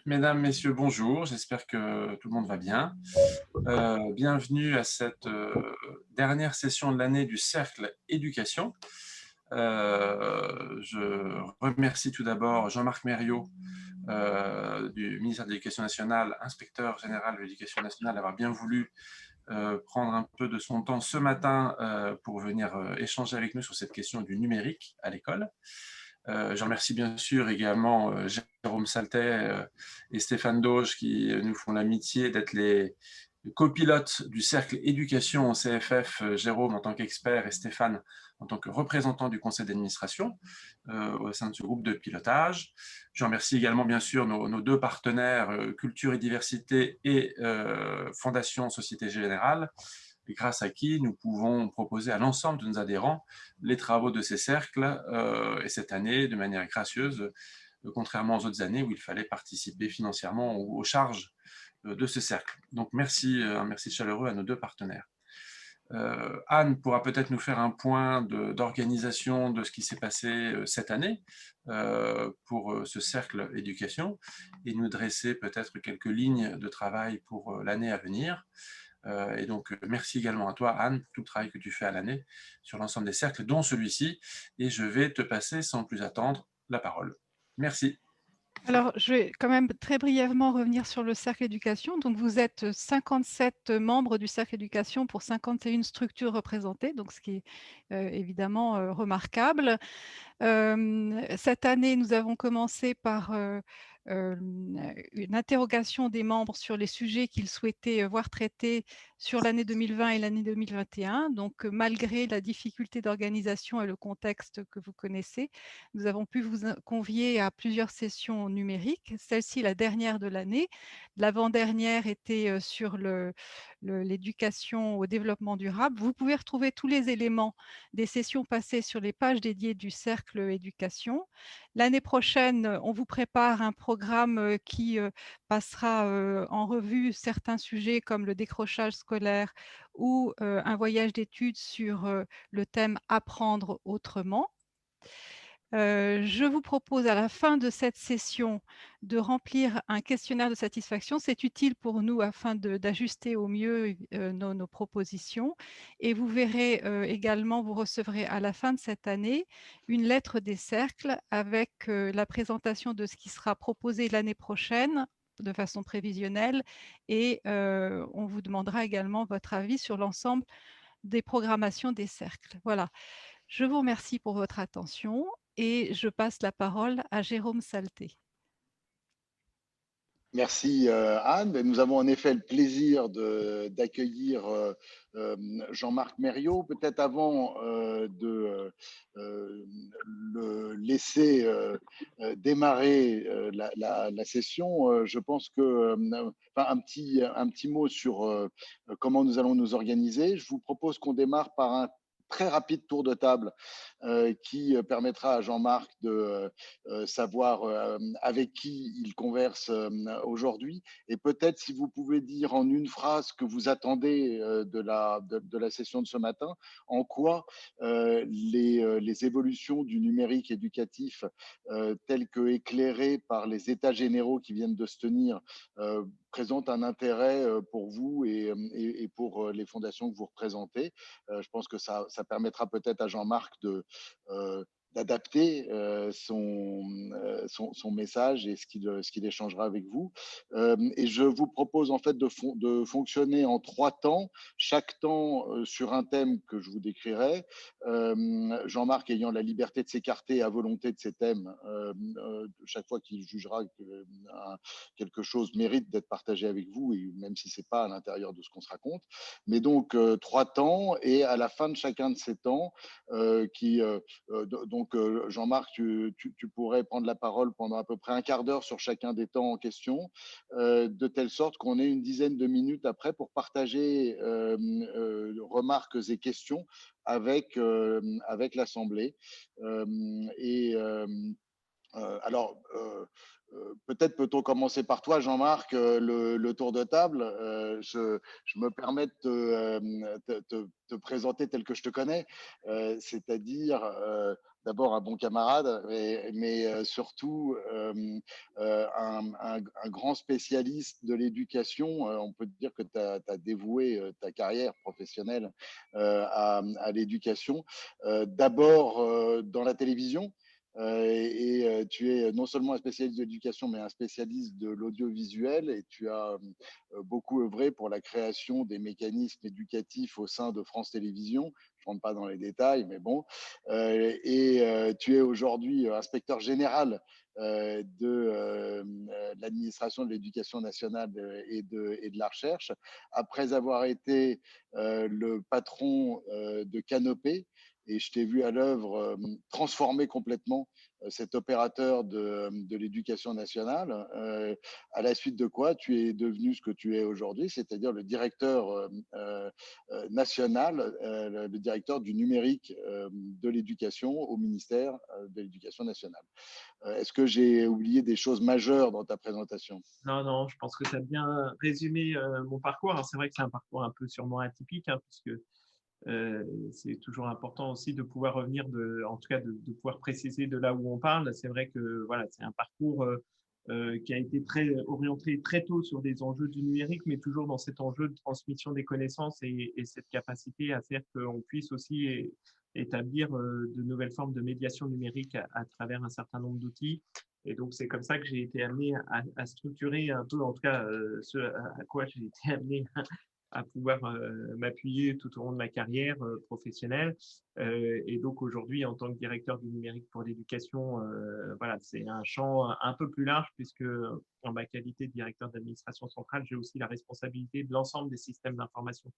Mesdames, Messieurs, bonjour. J'espère que tout le monde va bien. Bienvenue à cette dernière session de l'année du Cercle Éducation. Je remercie tout d'abord Jean-Marc Mériot du ministère de l'Éducation nationale, inspecteur général de l'Éducation nationale, d'avoir bien voulu prendre un peu de son temps ce matin pour venir échanger avec nous sur cette question du numérique à l'école. Je remercie bien sûr également Jérôme Saltet et Stéphane Dauge qui nous font l'amitié d'être les copilotes du cercle éducation au CFF, Jérôme en tant qu'expert et Stéphane en tant que représentant du conseil d'administration au sein de ce groupe de pilotage. Je remercie également bien sûr nos deux partenaires Culture et Diversité et Fondation Société Générale, et grâce à qui nous pouvons proposer à l'ensemble de nos adhérents les travaux de ces cercles, et cette année, de manière gracieuse, contrairement aux autres années où il fallait participer financièrement aux charges de ce cercle. Donc merci, un merci chaleureux à nos deux partenaires. Anne pourra peut-être nous faire un point d'organisation de ce qui s'est passé cette année pour ce cercle éducation et nous dresser peut-être quelques lignes de travail pour l'année à venir. Et donc, merci également à toi, Anne, pour tout le travail que tu fais à l'année sur l'ensemble des cercles, dont celui-ci. Et je vais te passer, sans plus attendre, la parole. Merci. Alors, je vais quand même très brièvement revenir sur le cercle éducation. Donc, vous êtes 57 membres du cercle éducation pour 51 structures représentées, donc ce qui est évidemment remarquable. Cette année, nous avons commencé par une interrogation des membres sur les sujets qu'ils souhaitaient voir traités sur l'année 2020 et l'année 2021. Donc, malgré la difficulté d'organisation et le contexte que vous connaissez, nous avons pu vous convier à plusieurs sessions numériques. Celle-ci, la dernière de l'année. L'avant-dernière était sur l'éducation au développement durable. Vous pouvez retrouver tous les éléments des sessions passées sur les pages dédiées du cercle éducation. L'année prochaine, on vous prépare un programme qui passera en revue certains sujets comme le décrochage scolaire ou un voyage d'études sur le thème apprendre autrement. Je vous propose à la fin de cette session de remplir un questionnaire de satisfaction. C'est utile pour nous afin d'ajuster au mieux nos propositions. Et vous verrez également, vous recevrez à la fin de cette année une lettre des cercles avec la présentation de ce qui sera proposé l'année prochaine de façon prévisionnelle et on vous demandera également votre avis sur l'ensemble des programmations des cercles. Voilà. Je vous remercie pour votre attention et je passe la parole à Jérôme Salté. Merci Anne. Nous avons en effet le plaisir d'accueillir Jean-Marc Mériot. Peut-être avant de le laisser démarrer la session, je pense que enfin, un petit mot sur comment nous allons nous organiser. Je vous propose qu'on démarre par un très rapide tour de table qui permettra à Jean-Marc de savoir avec qui il converse aujourd'hui. Et peut-être si vous pouvez dire en une phrase ce que vous attendez de la session de ce matin, en quoi les évolutions du numérique éducatif telles que éclairées par les états généraux qui viennent de se tenir présentent un intérêt pour vous et pour les fondations que vous représentez. Je pense que ça permettra peut-être à Jean-Marc d'adapter son message et ce qu'il échangera avec vous. Et je vous propose en fait de fonctionner en 3 temps, chaque temps sur un thème que je vous décrirai. Jean-Marc ayant la liberté de s'écarter à volonté de ces thèmes chaque fois qu'il jugera que quelque chose mérite d'être partagé avec vous, et même si c'est pas à l'intérieur de ce qu'on se raconte. Mais donc 3 temps, et à la fin de chacun de ces temps, donc Jean-Marc, tu pourrais prendre la parole pendant à peu près un quart d'heure sur chacun des temps en question, de telle sorte qu'on ait une dizaine de minutes après pour partager remarques et questions avec l'Assemblée. Et alors, peut-être peut-on commencer par toi, Jean-Marc, le tour de table. Je me permets de te présenter tel que je te connais, c'est-à-dire d'abord un bon camarade, mais surtout un grand spécialiste de l'éducation. On peut dire que tu as dévoué ta carrière professionnelle à l'éducation. D'abord dans la télévision. Et tu es non seulement un spécialiste de l'éducation, mais un spécialiste de l'audiovisuel. Et tu as beaucoup œuvré pour la création des mécanismes éducatifs au sein de France Télévisions. Je ne rentre pas dans les détails, mais bon. Tu es aujourd'hui inspecteur général de l'administration de l'éducation nationale et de la recherche, après avoir été le patron de Canopé. Et je t'ai vu à l'œuvre transformer complètement cet opérateur de l'éducation nationale, à la suite de quoi tu es devenu ce que tu es aujourd'hui, c'est-à-dire le directeur national, le directeur du numérique de l'éducation au ministère de l'Éducation nationale. Est-ce que j'ai oublié des choses majeures dans ta présentation? Non, non, je pense que tu as bien résumé mon parcours. Alors, c'est vrai que c'est un parcours un peu sûrement atypique, hein, puisque c'est toujours important aussi de pouvoir revenir, en tout cas de pouvoir préciser de là où on parle. C'est vrai que voilà, c'est un parcours qui a été très orienté très tôt sur des enjeux du numérique, mais toujours dans cet enjeu de transmission des connaissances et cette capacité à faire qu'on puisse aussi établir de nouvelles formes de médiation numérique à travers un certain nombre d'outils. Et donc, c'est comme ça que j'ai été amené à structurer un peu, en tout cas, ce à quoi j'ai été amené à pouvoir m'appuyer tout au long de ma carrière professionnelle. Et donc aujourd'hui, en tant que directeur du numérique pour l'éducation, voilà, c'est un champ un peu plus large puisque en ma qualité de directeur d'administration centrale, j'ai aussi la responsabilité de l'ensemble des systèmes d'information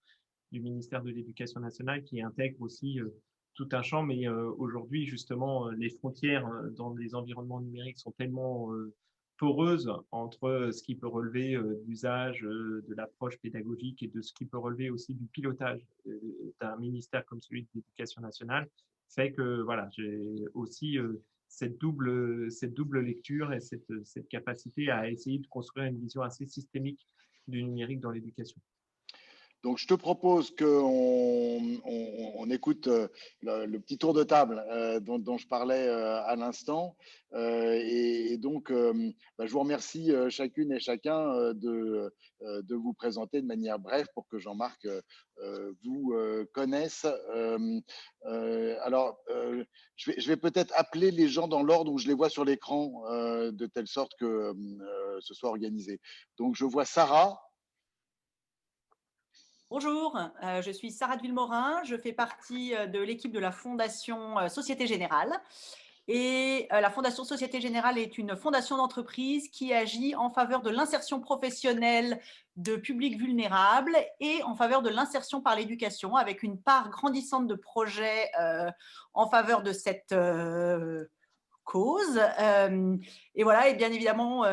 du ministère de l'Éducation nationale qui intègre aussi tout un champ. Mais aujourd'hui, justement, les frontières dans les environnements numériques sont tellement poreuse entre ce qui peut relever d'usage, de l'approche pédagogique et de ce qui peut relever aussi du pilotage d'un ministère comme celui de l'Éducation nationale, fait que voilà, j'ai aussi cette double lecture et cette capacité à essayer de construire une vision assez systémique du numérique dans l'éducation. Donc, je te propose qu'on écoute le petit tour de table dont je parlais à l'instant. Et donc, je vous remercie chacune et chacun de vous présenter de manière brève pour que Jean-Marc vous connaisse. Alors, je vais peut-être appeler les gens dans l'ordre où je les vois sur l'écran, de telle sorte que ce soit organisé. Donc, je vois Sarah. Bonjour, je suis Sarah de Villemorin, je fais partie de l'équipe de la Fondation Société Générale. Et la Fondation Société Générale est une fondation d'entreprise qui agit en faveur de l'insertion professionnelle de publics vulnérables et en faveur de l'insertion par l'éducation, avec une part grandissante de projets en faveur de cette cause. Et voilà, et bien évidemment,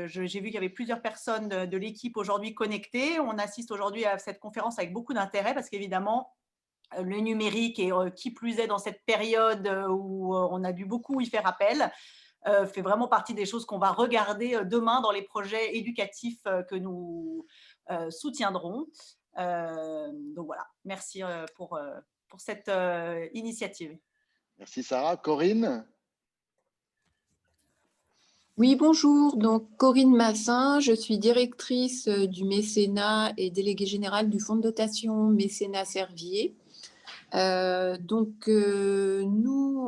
j'ai vu qu'il y avait plusieurs personnes de l'équipe aujourd'hui connectées. On assiste aujourd'hui à cette conférence avec beaucoup d'intérêt parce qu'évidemment, le numérique, et qui plus est dans cette période où on a dû beaucoup y faire appel, fait vraiment partie des choses qu'on va regarder demain dans les projets éducatifs que nous soutiendrons. Donc voilà, merci pour cette initiative. Merci Sarah. Corinne? Oui, bonjour. Donc, Corinne Massin, je suis directrice du mécénat et déléguée générale du fonds de dotation Mécénat Servier. Nous,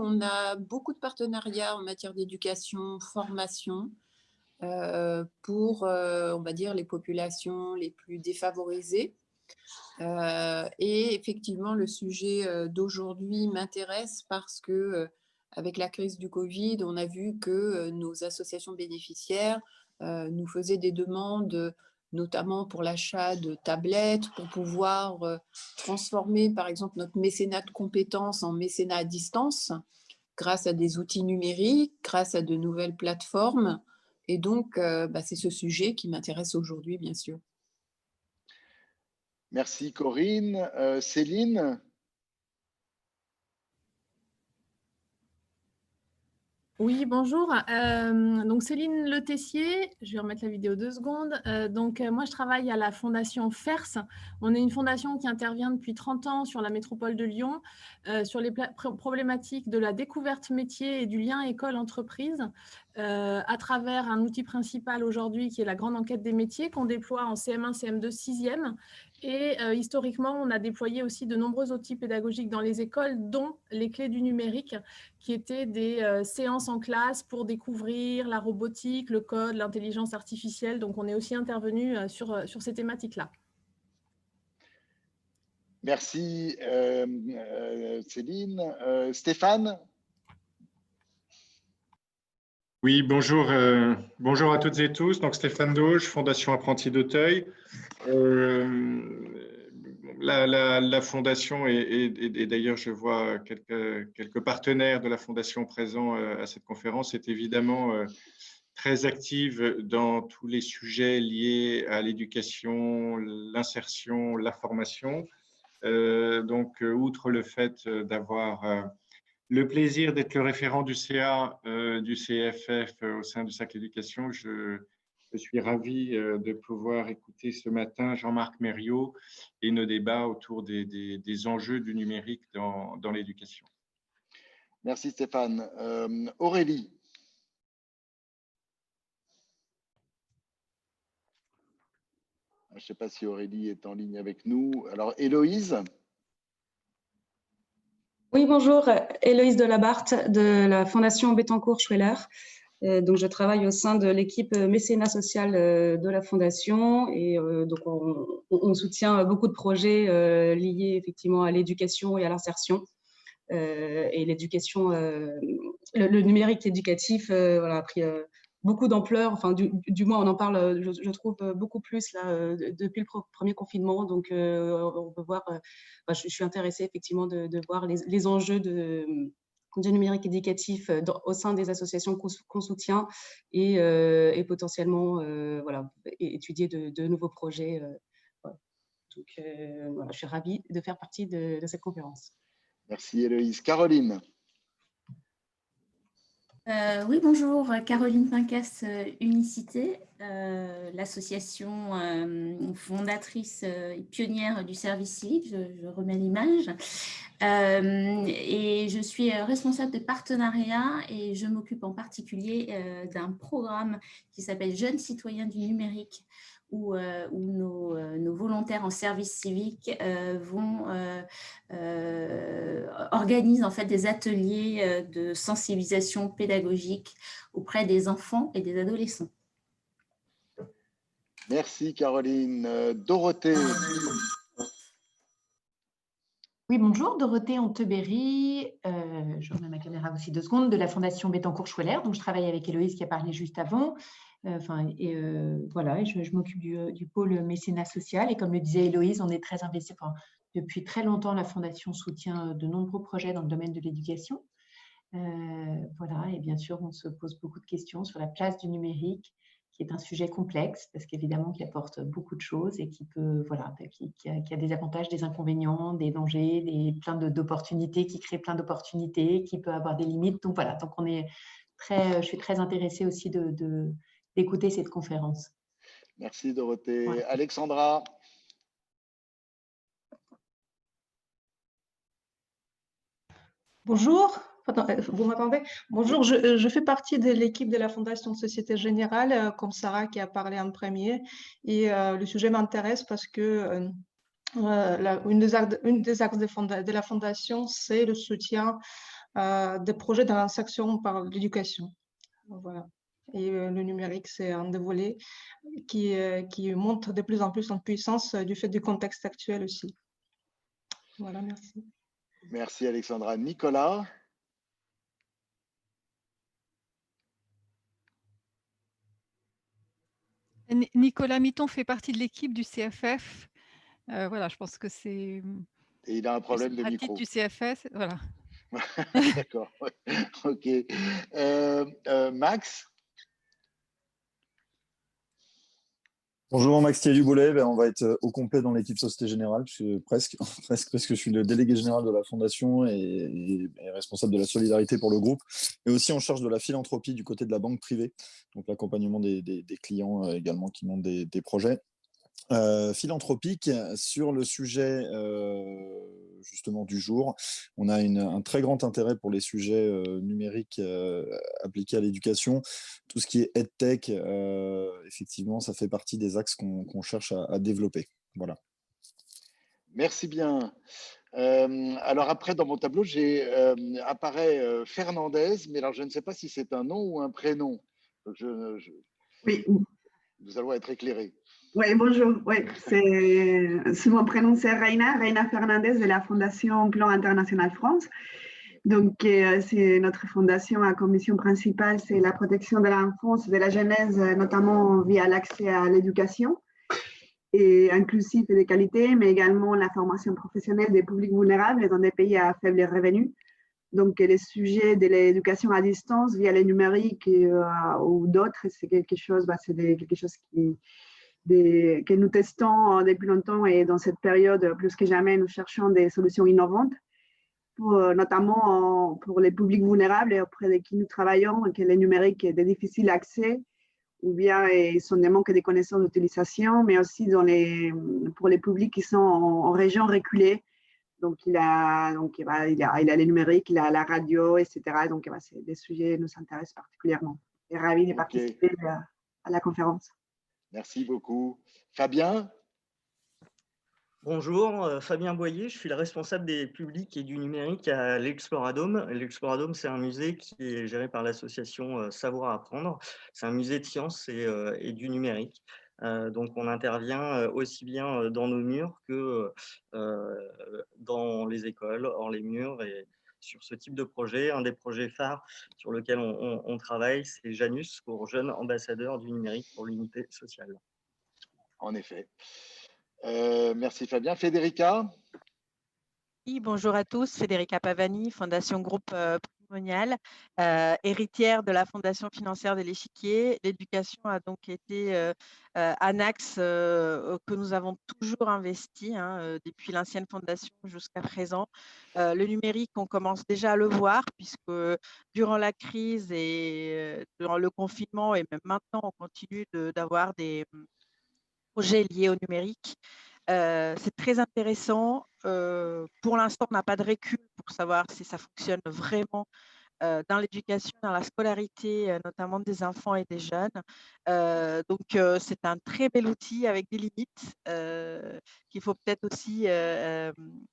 on a beaucoup de partenariats en matière d'éducation, formation pour, on va dire, les populations les plus défavorisées. Et effectivement, le sujet d'aujourd'hui m'intéresse parce que avec la crise du Covid, on a vu que nos associations bénéficiaires nous faisaient des demandes, notamment pour l'achat de tablettes, pour pouvoir transformer, par exemple, notre mécénat de compétences en mécénat à distance, grâce à des outils numériques, grâce à de nouvelles plateformes. Et donc, c'est ce sujet qui m'intéresse aujourd'hui, bien sûr. Merci Corinne. Céline? Oui, bonjour. Donc Céline Le Tessier, je vais remettre la vidéo 2 secondes. Moi, je travaille à la Fondation FERS. On est une fondation qui intervient depuis 30 ans sur la métropole de Lyon, sur les problématiques de la découverte métier et du lien école-entreprise, à travers un outil principal aujourd'hui qui est la grande enquête des métiers qu'on déploie en CM1, CM2, 6e. Et historiquement, on a déployé aussi de nombreux outils pédagogiques dans les écoles, dont les clés du numérique, qui étaient des séances en classe pour découvrir la robotique, le code, l'intelligence artificielle. Donc, on est aussi intervenu sur ces thématiques-là. Merci Céline. Stéphane? Oui, bonjour, bonjour à toutes et tous. Donc Stéphane Dauge, Fondation Apprentis d'Auteuil. La fondation et d'ailleurs je vois quelques partenaires de la fondation présents à cette conférence, est évidemment très active dans tous les sujets liés à l'éducation, l'insertion, la formation. Outre le fait d'avoir le plaisir d'être le référent du CA, du CFF au sein du Cercle Éducation, je suis ravi de pouvoir écouter ce matin Jean-Marc Mériot et nos débats autour des enjeux du numérique dans l'éducation. Merci Stéphane. Aurélie? Je ne sais pas si Aurélie est en ligne avec nous. Alors, Héloïse? Oui, bonjour, Héloïse Delabarthe de la Fondation Bettencourt-Schweller. Donc, je travaille au sein de l'équipe mécénat social de la Fondation et donc on soutient beaucoup de projets liés effectivement à l'éducation et à l'insertion. Et l'éducation, le numérique éducatif voilà, a pris beaucoup d'ampleur. Enfin, du moins, on en parle, je trouve, beaucoup plus là, depuis le premier confinement. Donc, on peut voir, je suis intéressée effectivement de voir les enjeux du numérique éducatif au sein des associations qu'on soutient et potentiellement voilà, étudier de nouveaux projets. Voilà. Donc, voilà, je suis ravie de faire partie de cette conférence. Merci Héloïse. Caroline? Oui, bonjour, Caroline Pincas, Unicité, l'association fondatrice et pionnière du service civique, je remets l'image. Et je suis responsable de partenariat et je m'occupe en particulier d'un programme qui s'appelle Jeunes citoyens du numérique, où nos volontaires en service civique organisent en fait des ateliers de sensibilisation pédagogique auprès des enfants et des adolescents. Merci Caroline. Dorothée? Oui, bonjour, Dorothée Anteberry, je remets ma caméra aussi 2 secondes, de la Fondation Bettencourt-Schweller. Donc, je travaille avec Héloïse qui a parlé juste avant. Voilà, et je m'occupe du pôle mécénat social. Et comme le disait Héloïse, on est très investi. Enfin, depuis très longtemps, la Fondation soutient de nombreux projets dans le domaine de l'éducation. Voilà, et bien sûr, on se pose beaucoup de questions sur la place du numérique, qui est un sujet complexe, parce qu'évidemment, qui apporte beaucoup de choses et qui peut, voilà, qui a des avantages, des inconvénients, des dangers, plein d'opportunités, qui crée plein d'opportunités, qui peut avoir des limites. Donc voilà, donc je suis très intéressée aussi d'écouter cette conférence. Merci Dorothée. Ouais. Alexandra? Bonjour, vous m'entendez? Bonjour, je fais partie de l'équipe de la Fondation Société Générale, comme Sarah qui a parlé en premier. Et le sujet m'intéresse parce que une des axes de la Fondation, c'est le soutien des projets d'insertion par l'éducation. Voilà. Et le numérique, c'est un des volets qui monte de plus en plus en puissance du fait du contexte actuel aussi. Voilà, merci. Merci Alexandra. Nicolas? Nicolas Mitton fait partie de l'équipe du CFF. Voilà, je pense que c'est. Et il a un problème de micro. Du CFF, voilà. D'accord. Ok. Max? Bonjour, Max Thialu-Boulet. On va être au complet dans l'équipe Société Générale, presque, presque, parce que je suis le délégué général de la Fondation et responsable de la solidarité pour le groupe, et aussi en charge de la philanthropie du côté de la banque privée, donc l'accompagnement des clients également qui montent des projets. Philanthropique sur le sujet justement du jour. On a un très grand intérêt pour les sujets numériques appliqués à l'éducation. Tout ce qui est EdTech, effectivement, ça fait partie des axes qu'on cherche à développer. Voilà. Merci bien. Alors après, dans mon tableau, apparaît Fernandez, mais alors je ne sais pas si c'est un nom ou un prénom. Donc Oui. Nous allons être éclairés. Oui, bonjour. Oui, mon prénom, c'est Reina Fernandez de la Fondation Plan International France. Donc, c'est notre fondation à commission principale, c'est la protection de l'enfance, de la jeunesse, notamment via l'accès à l'éducation et inclusif et de qualité, mais également la formation professionnelle des publics vulnérables dans des pays à faible revenu. Donc, les sujets de l'éducation à distance via le numérique ou d'autres, c'est quelque chose que nous testons depuis longtemps, et dans cette période, plus que jamais, nous cherchons des solutions innovantes, notamment pour les publics vulnérables et auprès de qui nous travaillons, que le numérique est de difficile accès, ou bien ils sont des manques de connaissances d'utilisation, mais aussi pour les publics qui sont en région reculée. Donc, il a les numériques, il a la radio, etc. Donc, c'est des sujets qui nous intéressent particulièrement. Et ravi de participer à la conférence. Merci beaucoup. Fabien? Bonjour, Fabien Boyer, je suis le responsable des publics et du numérique à l'Exploradome. L'Exploradome, c'est un musée qui est géré par l'association Savoir Apprendre. C'est un musée de sciences et du numérique. Donc, on intervient aussi bien dans nos murs que dans les écoles, hors les murs, et sur ce type de projet. Un des projets phares sur lequel on travaille, c'est Janus, pour jeunes ambassadeurs du numérique pour l'unité sociale. En effet. Merci Fabien. Federica? Oui, bonjour à tous. Federica Pavani, Fondation Groupe Primonial, héritière de la Fondation financière de l'Échiquier. L'éducation a donc été un axe que nous avons toujours investi depuis l'ancienne fondation jusqu'à présent. Le numérique, on commence déjà à le voir, puisque durant la crise et durant le confinement, et même maintenant, on continue d'avoir des projets liés au numérique. C'est très intéressant. Pour l'instant, on n'a pas de recul pour savoir si ça fonctionne vraiment dans l'éducation, dans la scolarité, notamment des enfants et des jeunes. Donc, c'est un très bel outil avec des limites qu'il faut peut-être aussi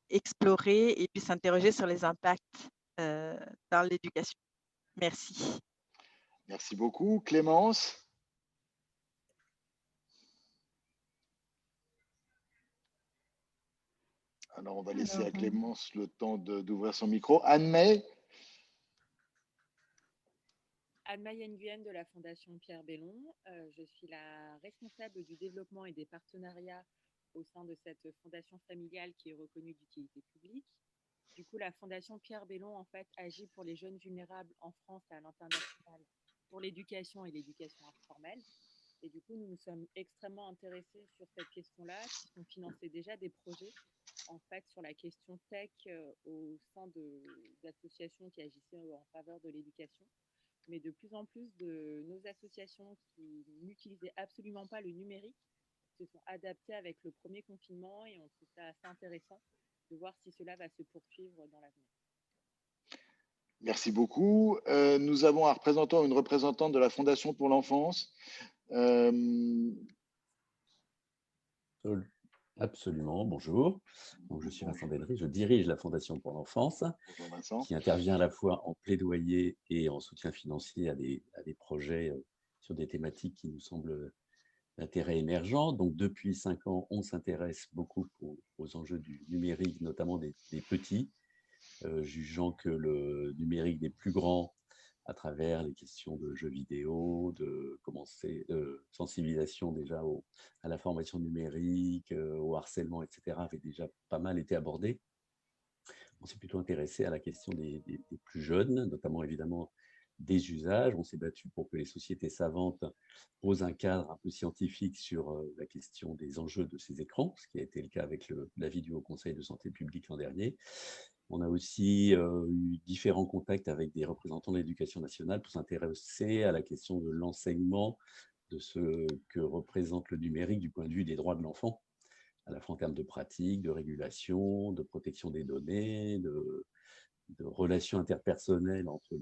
explorer et puis s'interroger sur les impacts dans l'éducation. Merci. Merci beaucoup. Clémence? Alors, on va laisser à Clémence le temps d'ouvrir son micro. Anne-May? Anne-May Nguyen de la Fondation Pierre Bellon. Je suis la responsable du développement et des partenariats au sein de cette fondation familiale qui est reconnue d'utilité publique. Du coup, la Fondation Pierre Bellon, en fait, agit pour les jeunes vulnérables en France et à l'international pour l'éducation et l'éducation informelle. Et du coup, nous nous sommes extrêmement intéressés sur cette question-là, puisqu'on finançait déjà des projets en fait sur la question tech au sein d'associations qui agissaient en faveur de l'éducation. Mais de plus en plus de nos associations qui n'utilisaient absolument pas le numérique se sont adaptées avec le premier confinement, et on trouve ça assez intéressant de voir si cela va se poursuivre dans l'avenir. Merci beaucoup. Nous avons une représentante de la Fondation pour l'enfance. Absolument, bonjour. Donc, je suis Vincent Delry, je dirige la Fondation pour l'enfance, qui intervient à la fois en plaidoyer et en soutien financier à des projets sur des thématiques qui nous semblent d'intérêt émergent. Donc, depuis 5 ans, on s'intéresse beaucoup aux enjeux du numérique, notamment des petits, jugeant que le numérique des plus grands, à travers les questions de jeux vidéo, de sensibilisation déjà à la formation numérique, au harcèlement, etc., avait déjà pas mal été abordé. On s'est plutôt intéressé à la question des plus jeunes, notamment évidemment des usages. On s'est battu pour que les sociétés savantes posent un cadre un peu scientifique sur la question des enjeux de ces écrans, ce qui a été le cas avec l'avis du Haut Conseil de santé publique l'an dernier. On a aussi eu différents contacts avec des représentants de l'éducation nationale pour s'intéresser à la question de l'enseignement de ce que représente le numérique du point de vue des droits de l'enfant, à la fois en termes de pratique, de régulation, de protection des données, de relations interpersonnelles entre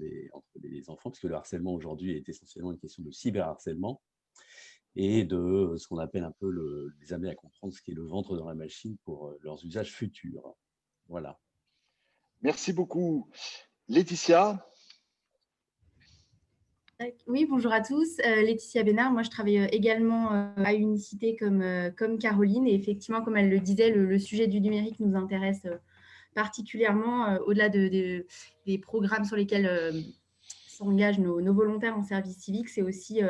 les enfants, parce que le harcèlement aujourd'hui est essentiellement une question de cyberharcèlement et de ce qu'on appelle un peu les amener à comprendre ce qui est le ventre dans la machine pour leurs usages futurs. Voilà. Merci beaucoup. Laetitia? Oui, bonjour à tous. Laetitia Bénard, moi je travaille également à Unicité comme Caroline, et effectivement, comme elle le disait, le sujet du numérique nous intéresse particulièrement au-delà des programmes sur lesquels s'engagent nos volontaires en service civique. C'est aussi,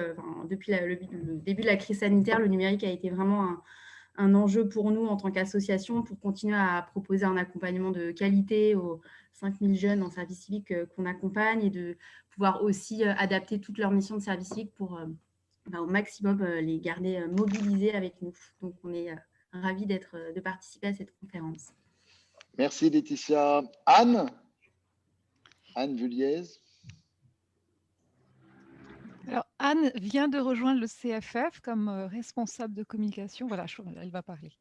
depuis le début de la crise sanitaire, le numérique a été vraiment un enjeu pour nous en tant qu'association pour continuer à proposer un accompagnement de qualité aux 5000 jeunes en service civique qu'on accompagne, et de pouvoir aussi adapter toutes leurs missions de service civique pour au maximum les garder mobilisés avec nous. Donc, on est ravis de participer à cette conférence. Merci Laetitia. Anne Vulliez. Alors, Anne vient de rejoindre le CFF comme responsable de communication. Voilà, elle va parler.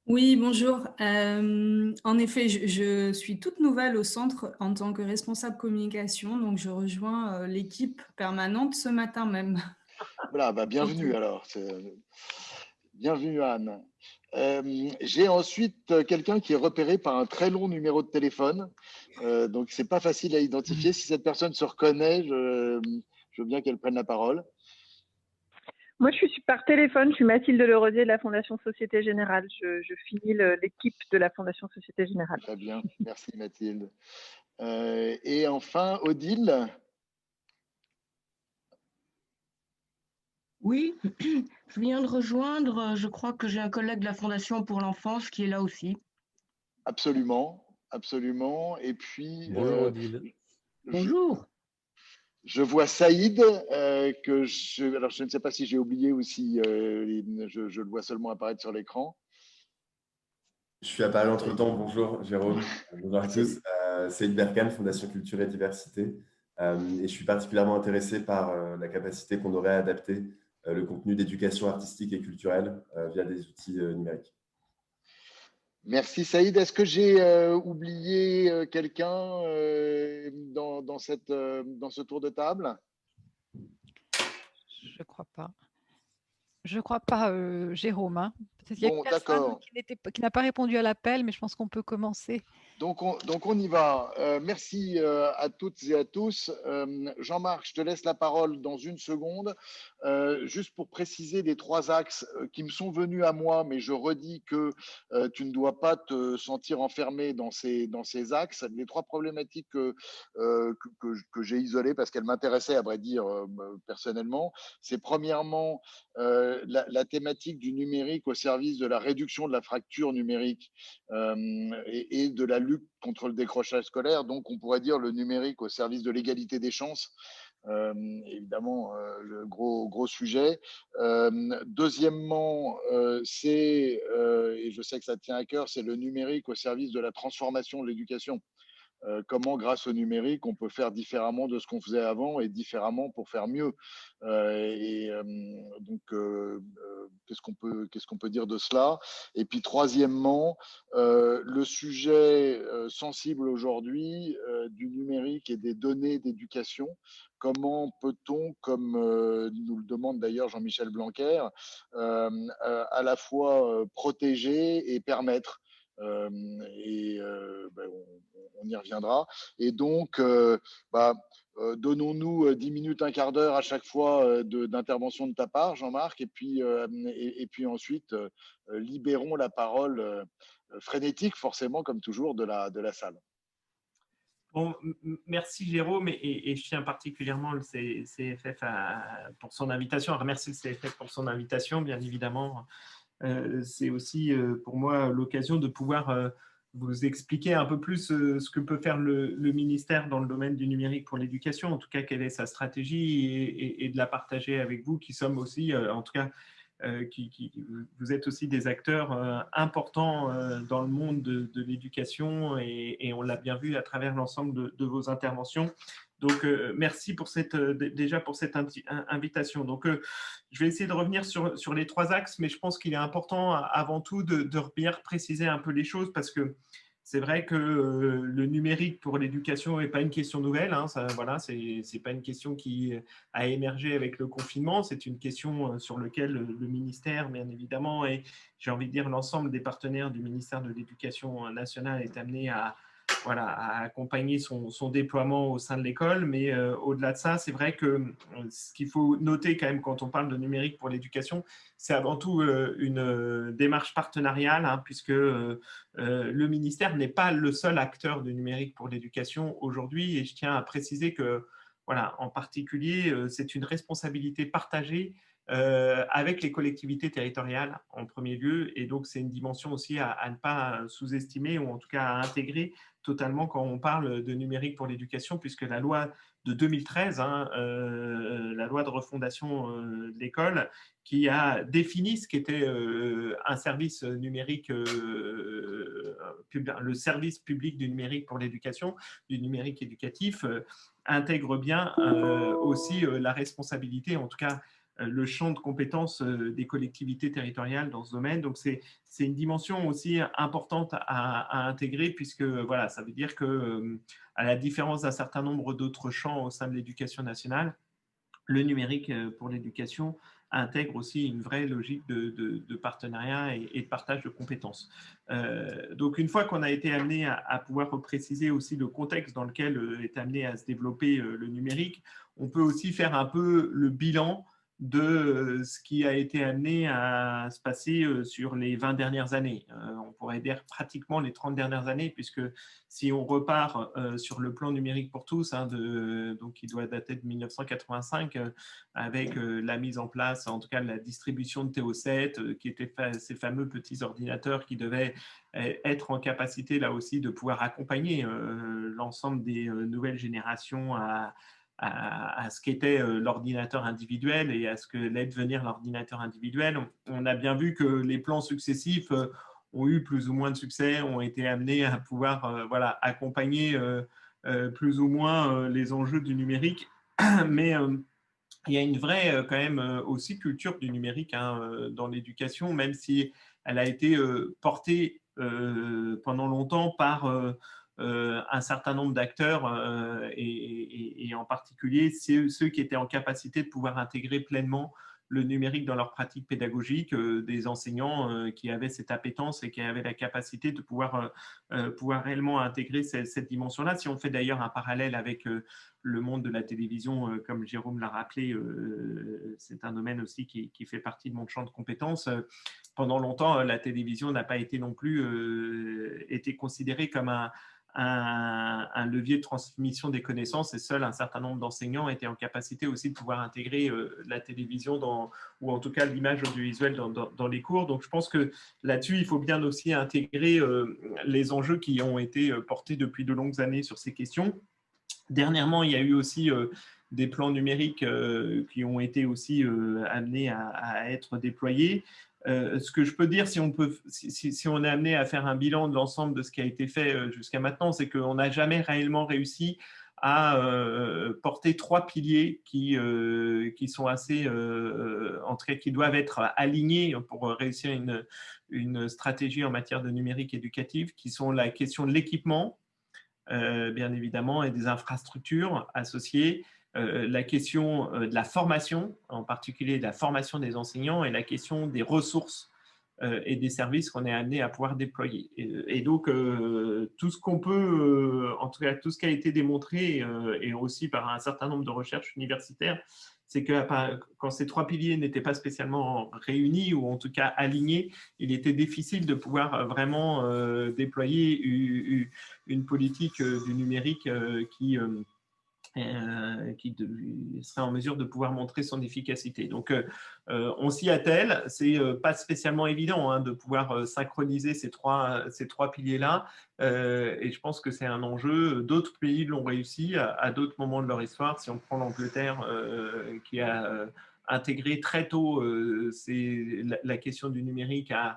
Oui, bonjour. En effet, je suis toute nouvelle au centre en tant que responsable communication, donc je rejoins l'équipe permanente ce matin même. Voilà, bienvenue alors. Bienvenue Anne. J'ai ensuite quelqu'un qui est repéré par un très long numéro de téléphone, donc c'est pas facile à identifier. Si cette personne se reconnaît, je veux bien qu'elle prenne la parole. Moi, je suis par téléphone. Je suis Mathilde Lerosier de la Fondation Société Générale. Je finis l'équipe de la Fondation Société Générale. Très bien, merci Mathilde. Et enfin, Odile. Oui, je viens de rejoindre. Je crois que j'ai un collègue de la Fondation pour l'enfance qui est là aussi. Absolument, absolument. Et puis. Bonjour Odile. Bonjour. Je vois Saïd, alors je ne sais pas si j'ai oublié ou si je le vois seulement apparaître sur l'écran. Je suis apparu entre-temps. Bonjour Jérôme, bonjour à tous. Saïd Berkane, Fondation Culture et Diversité. Et je suis particulièrement intéressé par la capacité qu'on aurait à adapter le contenu d'éducation artistique et culturelle via des outils numériques. Merci Saïd. Est-ce que j'ai oublié quelqu'un dans ce tour de table? Je ne crois pas. Je ne crois pas, Jérôme. Hein. Peut-être qu'il y a une personne qui n'a pas répondu à l'appel, mais je pense qu'on peut commencer. Donc on y va. Merci à toutes et à tous. Jean-Marc, je te laisse la parole dans une seconde. Juste pour préciser les 3 axes qui me sont venus à moi, mais je redis que tu ne dois pas te sentir enfermé dans ces axes. Les 3 problématiques que j'ai isolées parce qu'elles m'intéressaient, à vrai dire, personnellement, c'est premièrement la thématique du numérique au service de la réduction de la fracture numérique et de la lutte contre le décrochage scolaire. Donc, on pourrait dire le numérique au service de l'égalité des chances. Évidemment, le gros sujet. Deuxièmement, et je sais que ça tient à cœur, c'est le numérique au service de la transformation de l'éducation. Comment, grâce au numérique, on peut faire différemment de ce qu'on faisait avant et différemment pour faire mieux. Donc, qu'est-ce qu'on peut dire de cela? Et puis, troisièmement, le sujet sensible aujourd'hui du numérique et des données d'éducation. Comment peut-on, comme nous le demande d'ailleurs Jean-Michel Blanquer, à la fois protéger et permettre? On y reviendra. Et donc, donnons-nous 10 minutes, un quart d'heure à chaque fois d'intervention de ta part, Jean-Marc, et puis ensuite, libérons la parole frénétique, forcément, comme toujours, de la salle. Bon, merci Jérôme, et je tiens particulièrement le CFF pour son invitation, à remercier le CFF pour son invitation, bien évidemment. C'est aussi pour moi l'occasion de pouvoir vous expliquer un peu plus ce que peut faire le ministère dans le domaine du numérique pour l'éducation, en tout cas quelle est sa stratégie, et de la partager avec vous qui sommes aussi, en tout cas, vous êtes aussi des acteurs importants dans le monde de l'éducation, et on l'a bien vu à travers l'ensemble de vos interventions. Donc, merci pour déjà pour cette invitation. Donc, je vais essayer de revenir sur les 3 axes, mais je pense qu'il est important avant tout de bien préciser un peu les choses, parce que c'est vrai que le numérique pour l'éducation n'est pas une question nouvelle. Hein, voilà, c'est pas une question qui a émergé avec le confinement. C'est une question sur laquelle le ministère, bien évidemment, et j'ai envie de dire l'ensemble des partenaires du ministère de l'Éducation nationale est amené à accompagner son déploiement au sein de l'école. Mais au-delà de ça, c'est vrai que ce qu'il faut noter quand même quand on parle de numérique pour l'éducation, c'est avant tout une démarche partenariale, hein, puisque le ministère n'est pas le seul acteur du numérique pour l'éducation aujourd'hui. Et je tiens à préciser que, voilà, en particulier, c'est une responsabilité partagée avec les collectivités territoriales en premier lieu. Et donc, c'est une dimension aussi à ne pas sous-estimer, ou en tout cas à intégrer totalement quand on parle de numérique pour l'éducation, puisque la loi de 2013, hein, la loi de refondation de l'école, qui a défini ce qu'était un service numérique, le service public du numérique pour l'éducation, du numérique éducatif, intègre bien aussi la responsabilité, en tout cas le champ de compétences des collectivités territoriales dans ce domaine. Donc, c'est une dimension aussi importante à intégrer, puisque voilà, ça veut dire que, à la différence d'un certain nombre d'autres champs au sein de l'éducation nationale, le numérique pour l'éducation intègre aussi une vraie logique de partenariat et de partage de compétences. Donc, une fois qu'on a été amené à pouvoir préciser aussi le contexte dans lequel est amené à se développer le numérique, on peut aussi faire un peu le bilan de ce qui a été amené à se passer sur les 20 dernières années. On pourrait dire pratiquement les 30 dernières années, puisque si on repart sur le plan numérique pour tous, hein, donc qui doit dater de 1985, avec la mise en place, en tout cas la distribution de TO7, qui étaient ces fameux petits ordinateurs qui devaient être en capacité là aussi de pouvoir accompagner l'ensemble des nouvelles générations à ce qu'était l'ordinateur individuel et à ce que allait devenir l'ordinateur individuel. On a bien vu que les plans successifs ont eu plus ou moins de succès, ont été amenés à pouvoir voilà, accompagner plus ou moins les enjeux du numérique. Mais il y a une vraie quand même aussi culture du numérique, hein, dans l'éducation, même si elle a été portée pendant longtemps par un certain nombre d'acteurs et en particulier ceux qui étaient en capacité de pouvoir intégrer pleinement le numérique dans leur pratique pédagogique, des enseignants qui avaient cette appétence et qui avaient la capacité de pouvoir réellement intégrer cette dimension-là. Si on fait d'ailleurs un parallèle avec le monde de la télévision, comme Jérôme l'a rappelé, c'est un domaine aussi qui fait partie de mon champ de compétences. Pendant longtemps, la télévision n'a pas été non plus été considérée comme un levier de transmission des connaissances, et seul un certain nombre d'enseignants étaient en capacité aussi de pouvoir intégrer la télévision ou en tout cas l'image audiovisuelle dans les cours. Donc je pense que là-dessus, il faut bien aussi intégrer les enjeux qui ont été portés depuis de longues années sur ces questions. Dernièrement, il y a eu aussi des plans numériques qui ont été aussi amenés à être déployés. Ce que je peux dire, si on est amené à faire un bilan de l'ensemble de ce qui a été fait jusqu'à maintenant, c'est qu'on n'a jamais réellement réussi à porter 3 piliers qui sont assez, en tout cas, qui doivent être alignés pour réussir une stratégie en matière de numérique éducatif, qui sont la question de l'équipement, bien évidemment, et des infrastructures associées, la question de la formation, en particulier de la formation des enseignants, et la question des ressources et des services qu'on est amené à pouvoir déployer. Et donc, tout ce qu'on peut, en tout cas, tout ce qui a été démontré, et aussi par un certain nombre de recherches universitaires, c'est que quand ces 3 piliers n'étaient pas spécialement réunis, ou en tout cas alignés, il était difficile de pouvoir vraiment déployer une politique du numérique qui serait en mesure de pouvoir montrer son efficacité. Donc, on s'y attelle. C'est pas spécialement évident hein, de pouvoir synchroniser ces trois piliers-là. Et je pense que c'est un enjeu. D'autres pays l'ont réussi à d'autres moments de leur histoire. Si on prend l'Angleterre, qui a intégré très tôt la question du numérique, a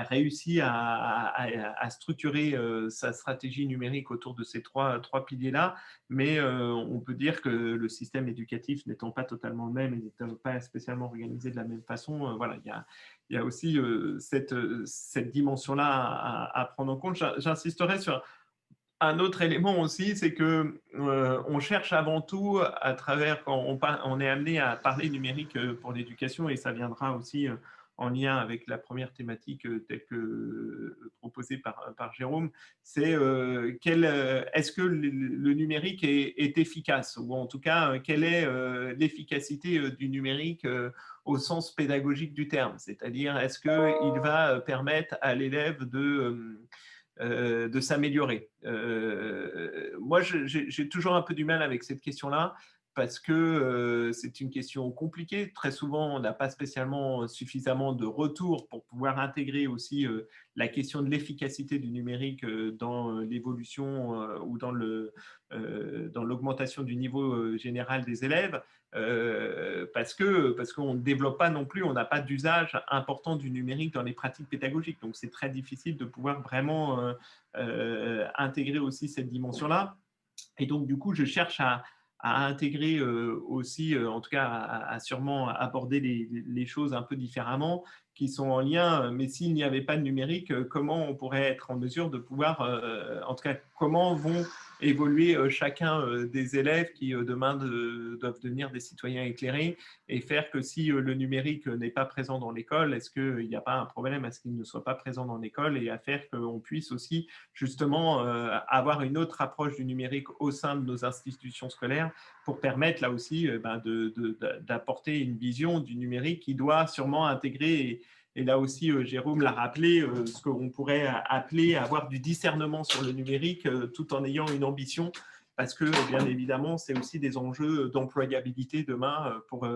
réussi à structurer sa stratégie numérique autour de ces trois piliers-là, mais on peut dire que le système éducatif n'étant pas totalement le même et n'étant pas spécialement organisé de la même façon, voilà, il y a aussi cette dimension-là à prendre en compte. J'insisterai sur un autre élément aussi, c'est que on cherche avant tout, à travers, quand on est amené à parler numérique pour l'éducation, et ça viendra aussi en lien avec la première thématique telle que proposée par Jérôme, c'est est-ce que le numérique est efficace, ou en tout cas, quelle est l'efficacité du numérique au sens pédagogique du terme, c'est-à-dire est-ce qu'il va permettre à l'élève de s'améliorer. Moi, j'ai toujours un peu du mal avec cette question-là parce que c'est une question compliquée. Très souvent, on n'a pas spécialement suffisamment de retours pour pouvoir intégrer aussi la question de l'efficacité du numérique dans l'évolution ou dans l'augmentation du niveau général des élèves. Parce qu'on ne développe pas non plus, on n'a pas d'usage important du numérique dans les pratiques pédagogiques. Donc, c'est très difficile de pouvoir vraiment intégrer aussi cette dimension-là. Et donc, du coup, je cherche à intégrer aussi, en tout cas, à sûrement aborder les choses un peu différemment, qui sont en lien, mais s'il n'y avait pas de numérique, comment on pourrait être en mesure de pouvoir, en tout cas, comment vont évoluer chacun des élèves qui demain doivent devenir des citoyens éclairés, et faire que si le numérique n'est pas présent dans l'école, est-ce qu'il n'y a pas un problème à ce qu'il ne soit pas présent dans l'école, et à faire qu'on puisse aussi justement avoir une autre approche du numérique au sein de nos institutions scolaires pour permettre là aussi d'apporter une vision du numérique qui doit sûrement intégrer, et là aussi Jérôme l'a rappelé, ce qu'on pourrait appeler avoir du discernement sur le numérique tout en ayant une ambition, parce que bien évidemment c'est aussi des enjeux d'employabilité demain pour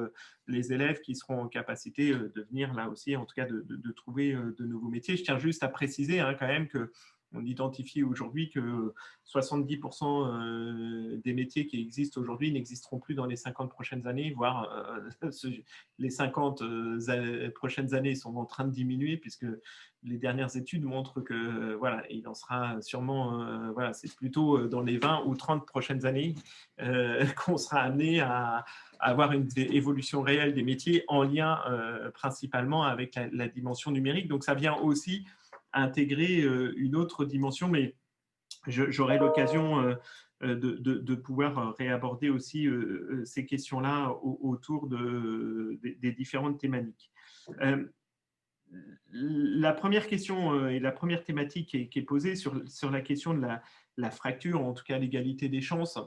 les élèves qui seront en capacité de venir là aussi, en tout cas de trouver de nouveaux métiers. Je tiens juste à préciser quand même que on identifie aujourd'hui que 70% des métiers qui existent aujourd'hui n'existeront plus dans les 50 prochaines années, voire les 50 prochaines années sont en train de diminuer, puisque les dernières études montrent que voilà, il en sera sûrement, voilà, c'est plutôt dans les 20 ou 30 prochaines années qu'on sera amené à avoir une évolution réelle des métiers en lien principalement avec la dimension numérique. Donc ça vient aussi intégrer une autre dimension, mais j'aurai l'occasion de pouvoir réaborder aussi ces questions-là autour des différentes thématiques. La première question et la première thématique qui est posée sur la question de la fracture, en tout cas l'égalité des chances,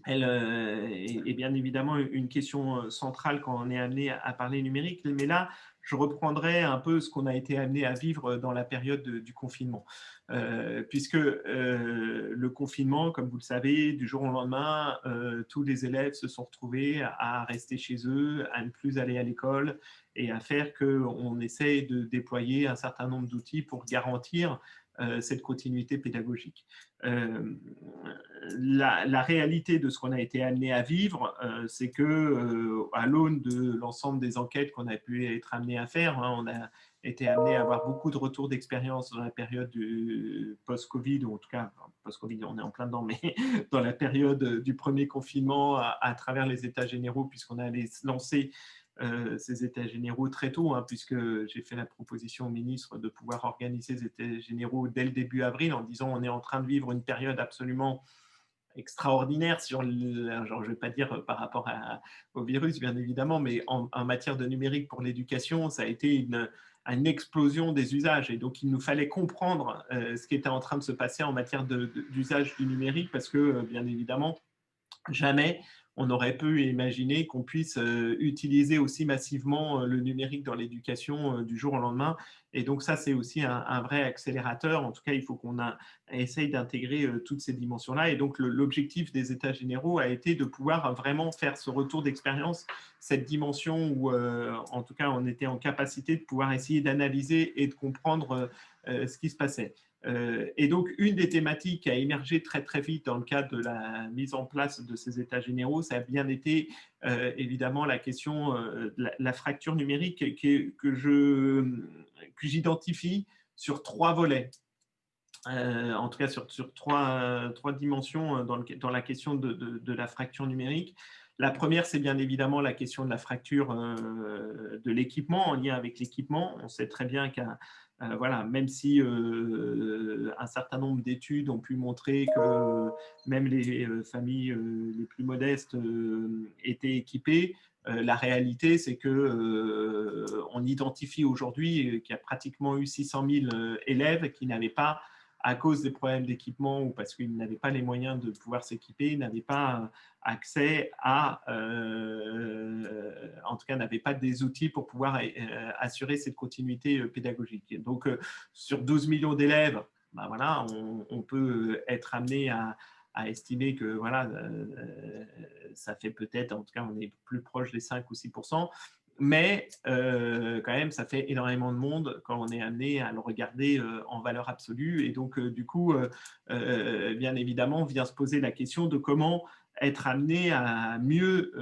elle est bien évidemment une question centrale quand on est amené à parler numérique, mais là, je reprendrai un peu ce qu'on a été amené à vivre dans la période du confinement. Puisque le confinement, comme vous le savez, du jour au lendemain, tous les élèves se sont retrouvés à rester chez eux, à ne plus aller à l'école, et à faire qu'on essaye de déployer un certain nombre d'outils pour garantir cette continuité pédagogique. La réalité de ce qu'on a été amené à vivre, c'est que à l'aune de l'ensemble des enquêtes qu'on a pu être amené à faire, on a été amené à avoir beaucoup de retours d'expérience dans la période du post-Covid, ou en tout cas, post-Covid, on est en plein dedans, mais dans la période du premier confinement à travers les états généraux, puisqu'on allait lancer ces états généraux très tôt, puisque j'ai fait la proposition au ministre de pouvoir organiser ces états généraux dès le début avril, en disant on est en train de vivre une période absolument extraordinaire genre, je ne vais pas dire par rapport au virus, bien évidemment, mais en matière de numérique pour l'éducation, ça a été une explosion des usages. Et donc, il nous fallait comprendre ce qui était en train de se passer en matière d'usage du numérique, parce que, bien évidemment, jamais on aurait pu imaginer qu'on puisse utiliser aussi massivement le numérique dans l'éducation du jour au lendemain. Et donc ça, c'est aussi un vrai accélérateur. En tout cas, il faut qu'on essaye d'intégrer toutes ces dimensions-là. Et donc l'objectif des États généraux a été de pouvoir vraiment faire ce retour d'expérience, cette dimension où, en tout cas, on était en capacité de pouvoir essayer d'analyser et de comprendre ce qui se passait. Et donc, une des thématiques qui a émergé très très vite dans le cadre de la mise en place de ces états généraux, ça a bien été évidemment la question de la fracture numérique que j'identifie sur 3 volets. En tout cas sur 3 dimensions dans la question de la fracture numérique. La première, c'est bien évidemment la question de la fracture de l'équipement, en lien avec l'équipement. On sait très bien qu'un voilà, même si un certain nombre d'études ont pu montrer que même les familles les plus modestes étaient équipées, la réalité, c'est que on identifie aujourd'hui qu'il y a pratiquement eu 600 000 élèves qui n'avaient pas, à cause des problèmes d'équipement ou parce qu'ils n'avaient pas les moyens de pouvoir s'équiper, n'avaient pas accès à, en tout cas, n'avaient pas des outils pour pouvoir assurer cette continuité pédagogique. Donc, sur 12 millions d'élèves, ben voilà, on peut être amené à estimer que voilà, ça fait peut-être, en tout cas, on est plus proche des 5 ou 6%. Mais quand même, ça fait énormément de monde quand on est amené à le regarder en valeur absolue. Et donc, du coup, bien évidemment, vient se poser la question de comment être amené à mieux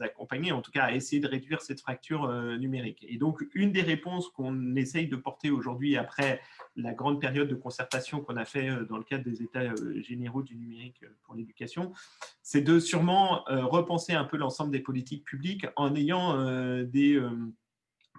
accompagner, en tout cas à essayer de réduire cette fracture numérique. Et donc, une des réponses qu'on essaye de porter aujourd'hui, après la grande période de concertation qu'on a fait dans le cadre des États généraux du numérique pour l'éducation, c'est de sûrement repenser un peu l'ensemble des politiques publiques en ayant des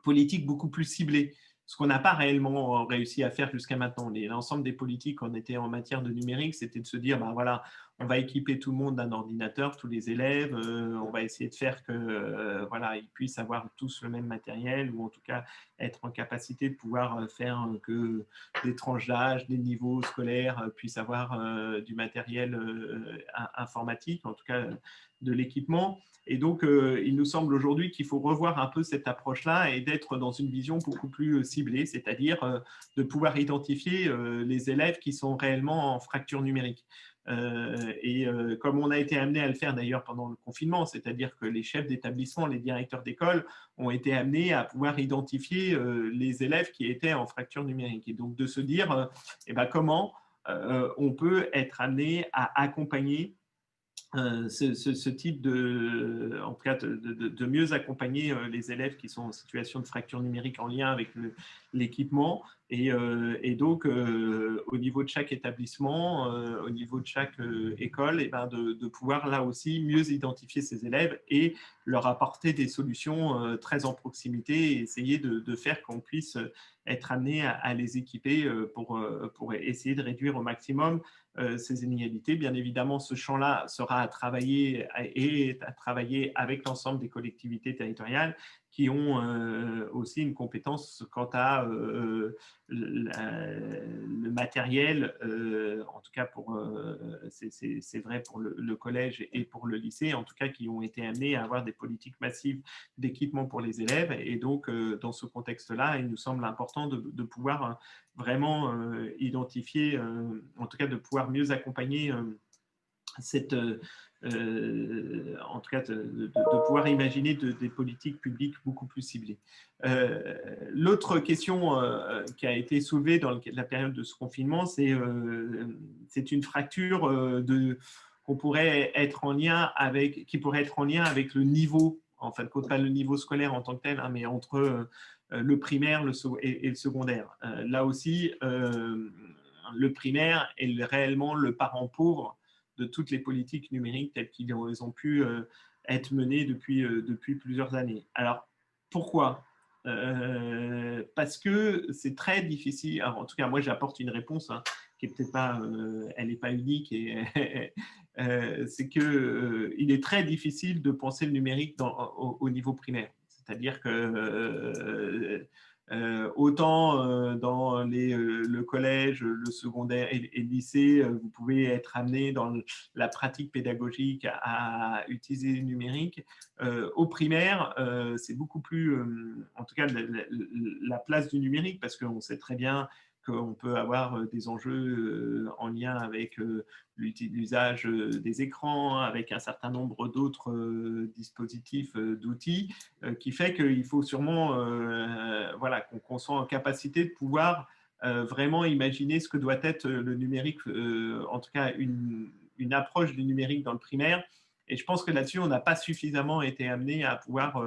politiques beaucoup plus ciblées, ce qu'on n'a pas réellement réussi à faire jusqu'à maintenant. L'ensemble des politiques qu'on était en matière de numérique, c'était de se dire, ben voilà, on va équiper tout le monde d'un ordinateur, tous les élèves, on va essayer de faire que voilà, ils puissent avoir tous le même matériel, ou en tout cas être en capacité de pouvoir faire que des tranches d'âge, des niveaux scolaires puissent avoir du matériel informatique, en tout cas de l'équipement. Et donc, il nous semble aujourd'hui qu'il faut revoir un peu cette approche-là et d'être dans une vision beaucoup plus ciblée, c'est-à-dire de pouvoir identifier les élèves qui sont réellement en fracture numérique. Et comme on a été amené à le faire d'ailleurs pendant le confinement, c'est-à-dire que les chefs d'établissement, les directeurs d'école ont été amenés à pouvoir identifier les élèves qui étaient en fracture numérique. Et donc de se dire eh ben, comment on peut être amené à accompagner ce type de, en tout cas, de mieux accompagner les élèves qui sont en situation de fracture numérique en lien avec l'équipement. Et donc, au niveau de chaque établissement, au niveau de chaque école, et ben de pouvoir là aussi mieux identifier ces élèves et leur apporter des solutions très en proximité et essayer de faire qu'on puisse être amené à les équiper pour essayer de réduire au maximum ces inégalités. Bien évidemment, ce champ-là sera à travailler avec l'ensemble des collectivités territoriales qui ont aussi une compétence quant à le matériel, en tout cas c'est vrai pour le collège et pour le lycée, en tout cas qui ont été amenés à avoir des politiques massives d'équipement pour les élèves. Et donc, dans ce contexte-là, il nous semble important de pouvoir vraiment identifier, en tout cas de pouvoir mieux accompagner cette, en tout cas de pouvoir imaginer des politiques publiques beaucoup plus ciblées. L'autre question qui a été soulevée dans la période de ce confinement, c'est une fracture qu'on pourrait être en lien avec, qui pourrait être en lien avec le niveau, en fin de compte pas le niveau scolaire en tant que tel, hein, mais entre le primaire et le secondaire. Là aussi, le primaire est réellement le parent pauvre de toutes les politiques numériques telles qu'elles ont pu être menées depuis plusieurs années. Alors, pourquoi ? Parce que c'est très difficile. Alors, en tout cas, moi, j'apporte une réponse hein, qui est peut-être pas, elle n'est pas unique. Et c'est que il est très difficile de penser le numérique au niveau primaire. C'est-à-dire que Autant dans le collège, le secondaire et le lycée, vous pouvez être amené dans la pratique pédagogique à utiliser le numérique. Au primaire, c'est beaucoup plus, en tout cas, la place du numérique, parce qu'on sait très bien qu'on peut avoir des enjeux en lien avec l'usage des écrans, avec un certain nombre d'autres dispositifs, d'outils, qui fait qu'il faut sûrement voilà, qu'on soit en capacité de pouvoir vraiment imaginer ce que doit être le numérique, en tout cas une approche du numérique dans le primaire. Et je pense que là-dessus, on n'a pas suffisamment été amené à pouvoir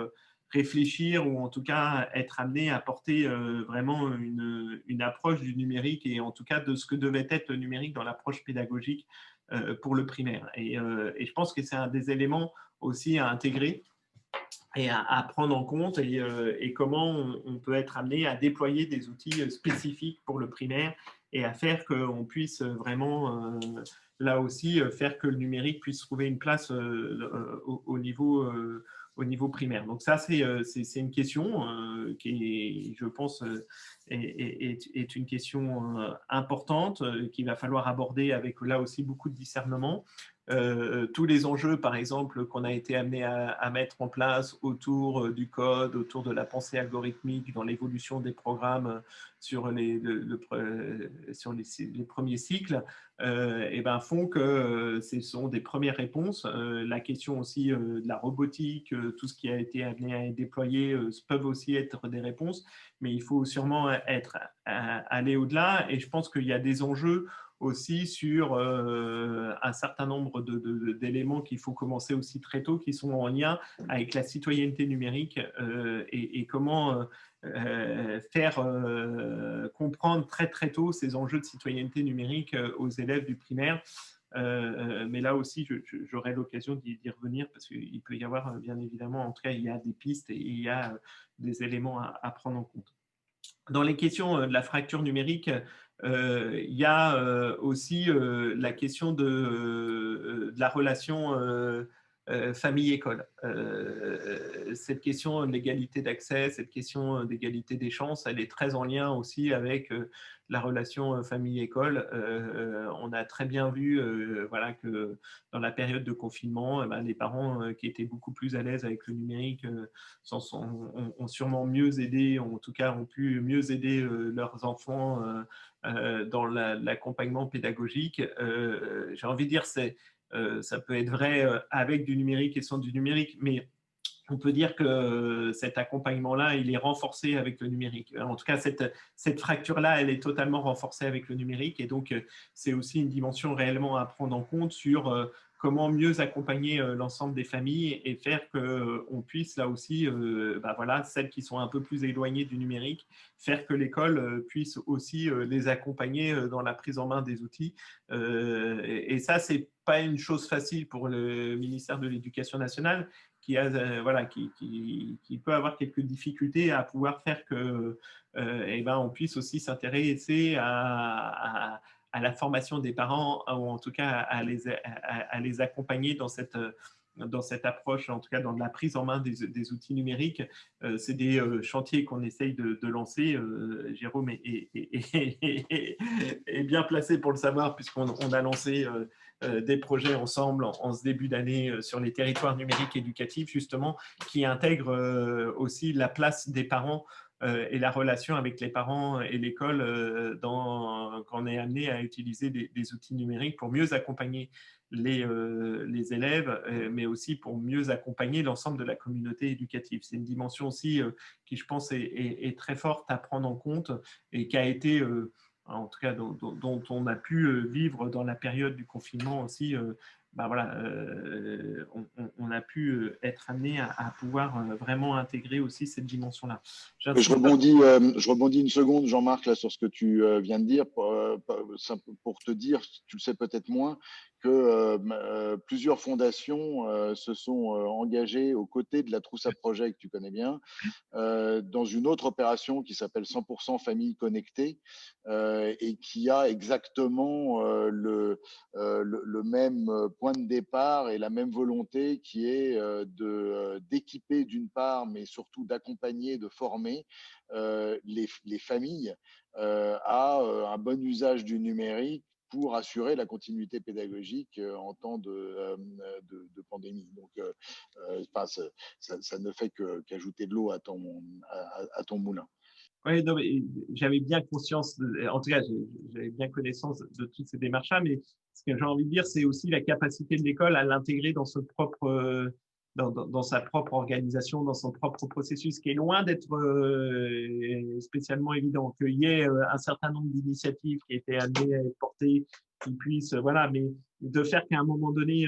réfléchir ou en tout cas être amené à porter vraiment une approche du numérique et en tout cas de ce que devait être le numérique dans l'approche pédagogique pour le primaire. Et je pense que c'est un des éléments aussi à intégrer et à prendre en compte et comment on peut être amené à déployer des outils spécifiques pour le primaire et à faire qu'on puisse vraiment, là aussi, faire que le numérique puisse trouver une place au niveau primaire. Donc ça, c'est une question qui, je pense, est une question importante qu'il va falloir aborder avec, là aussi, beaucoup de discernement. Tous les enjeux, par exemple, qu'on a été amené à mettre en place autour du code, autour de la pensée algorithmique, dans l'évolution des programmes sur les premiers cycles, et ben, font que ce sont des premières réponses. La question aussi de la robotique, tout ce qui a été amené à être déployé, peuvent aussi être des réponses, mais il faut sûrement aller au-delà. Et je pense qu'il y a des enjeux aussi sur un certain nombre d'éléments qu'il faut commencer aussi très tôt, qui sont en lien avec la citoyenneté numérique et comment faire comprendre très très tôt ces enjeux de citoyenneté numérique aux élèves du primaire. Mais là aussi, j'aurai l'occasion d'y revenir parce qu'il peut y avoir, bien évidemment, en tout cas, il y a des pistes et il y a des éléments à prendre en compte. Dans les questions de la fracture numérique, il y a aussi la question de la relation famille-école. Cette question de l'égalité d'accès, cette question d'égalité des chances, elle est très en lien aussi avec la relation famille-école. On a très bien vu voilà, que dans la période de confinement, les parents qui étaient beaucoup plus à l'aise avec le numérique ont sûrement mieux aidé, en tout cas ont pu mieux aider leurs enfants dans l'accompagnement pédagogique. J'ai envie de dire, ça peut être vrai avec du numérique et sans du numérique, mais on peut dire que cet accompagnement-là, il est renforcé avec le numérique. En tout cas, cette fracture-là, elle est totalement renforcée avec le numérique. Et donc, c'est aussi une dimension réellement à prendre en compte sur comment mieux accompagner l'ensemble des familles et faire qu'on puisse, là aussi, voilà, celles qui sont un peu plus éloignées du numérique, faire que l'école puisse aussi les accompagner dans la prise en main des outils. Et ça, ce n'est pas une chose facile pour le ministère de l'Éducation nationale, qui peut avoir quelques difficultés à pouvoir faire que on puisse aussi s'intéresser à la formation des parents, ou en tout cas à les accompagner dans cette approche, en tout cas dans la prise en main des outils numériques. C'est des chantiers qu'on essaye de lancer. Jérôme est bien placé pour le savoir, puisqu'on a lancé des projets ensemble en ce début d'année sur les territoires numériques éducatifs, justement, qui intègrent aussi la place des parents et la relation avec les parents et l'école quand on est amené à utiliser des outils numériques pour mieux accompagner les élèves, mais aussi pour mieux accompagner l'ensemble de la communauté éducative. C'est une dimension aussi qui, je pense, est très forte à prendre en compte et qui a été, en tout cas, dont on a pu vivre dans la période du confinement aussi. Voilà, on a pu être amené à pouvoir vraiment intégrer aussi cette dimension-là. Je rebondis une seconde, Jean-Marc, là, sur ce que tu viens de dire, pour te dire, tu le sais peut-être moins, que plusieurs fondations se sont engagées aux côtés de la Trousse à Projet que tu connais bien, dans une autre opération qui s'appelle 100% Famille Connectée et qui a exactement le même point de départ et la même volonté qui est d'équiper d'une part, mais surtout d'accompagner, de former les familles à un bon usage du numérique pour assurer la continuité pédagogique en temps de pandémie. Donc, ça ne fait qu'ajouter de l'eau à ton moulin. Oui, non, mais j'avais bien conscience, en tout cas, j'avais bien connaissance de toutes ces démarches-là, mais ce que j'ai envie de dire, c'est aussi la capacité de l'école à l'intégrer dans dans sa propre organisation, dans son propre processus, qui est loin d'être spécialement évident. Qu'il y ait un certain nombre d'initiatives qui étaient amenées à être portées, qui puissent, voilà, mais de faire qu'à un moment donné,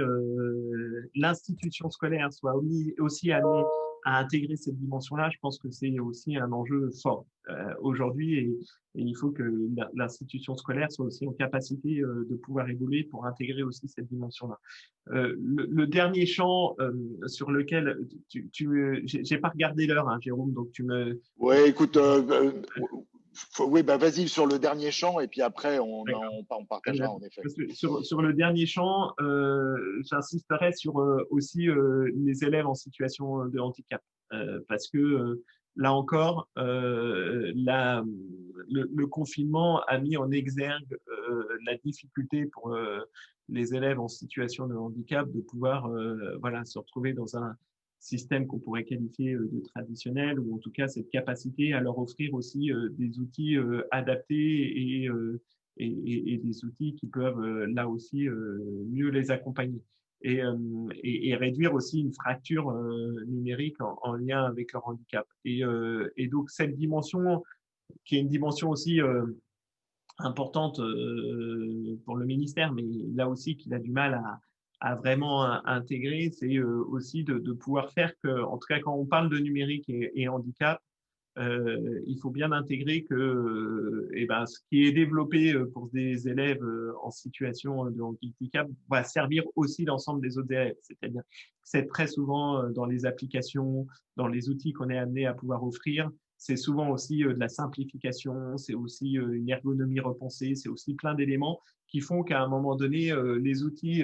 l'institution scolaire soit aussi amenée à intégrer cette dimension-là, je pense que c'est aussi un enjeu fort aujourd'hui et il faut que l'institution scolaire soit aussi en capacité de pouvoir évoluer pour intégrer aussi cette dimension-là. Le dernier champ sur lequel j'ai pas regardé l'heure, hein, Jérôme, donc tu me… Oui, écoute, oui, bah vas-y sur le dernier champ et puis après on partagera en effet. Parce que sur le dernier champ, j'insisterai sur aussi les élèves en situation de handicap parce que là encore, le confinement a mis en exergue la difficulté pour les élèves en situation de handicap de pouvoir voilà, se retrouver dans un système qu'on pourrait qualifier de traditionnel, ou en tout cas cette capacité à leur offrir aussi des outils adaptés et des outils qui peuvent là aussi mieux les accompagner. Et réduire aussi une fracture numérique en lien avec leur handicap. Et donc cette dimension, qui est une dimension aussi importante pour le ministère, mais là aussi qu'il a du mal à vraiment intégrer, c'est aussi de pouvoir faire que, en tout cas quand on parle de numérique et handicap, il faut bien intégrer que ce qui est développé pour des élèves en situation de handicap va servir aussi l'ensemble des autres élèves. C'est-à-dire que c'est très souvent dans les applications, dans les outils qu'on est amené à pouvoir offrir, c'est souvent aussi de la simplification, c'est aussi une ergonomie repensée, c'est aussi plein d'éléments qui font qu'à un moment donné, les outils,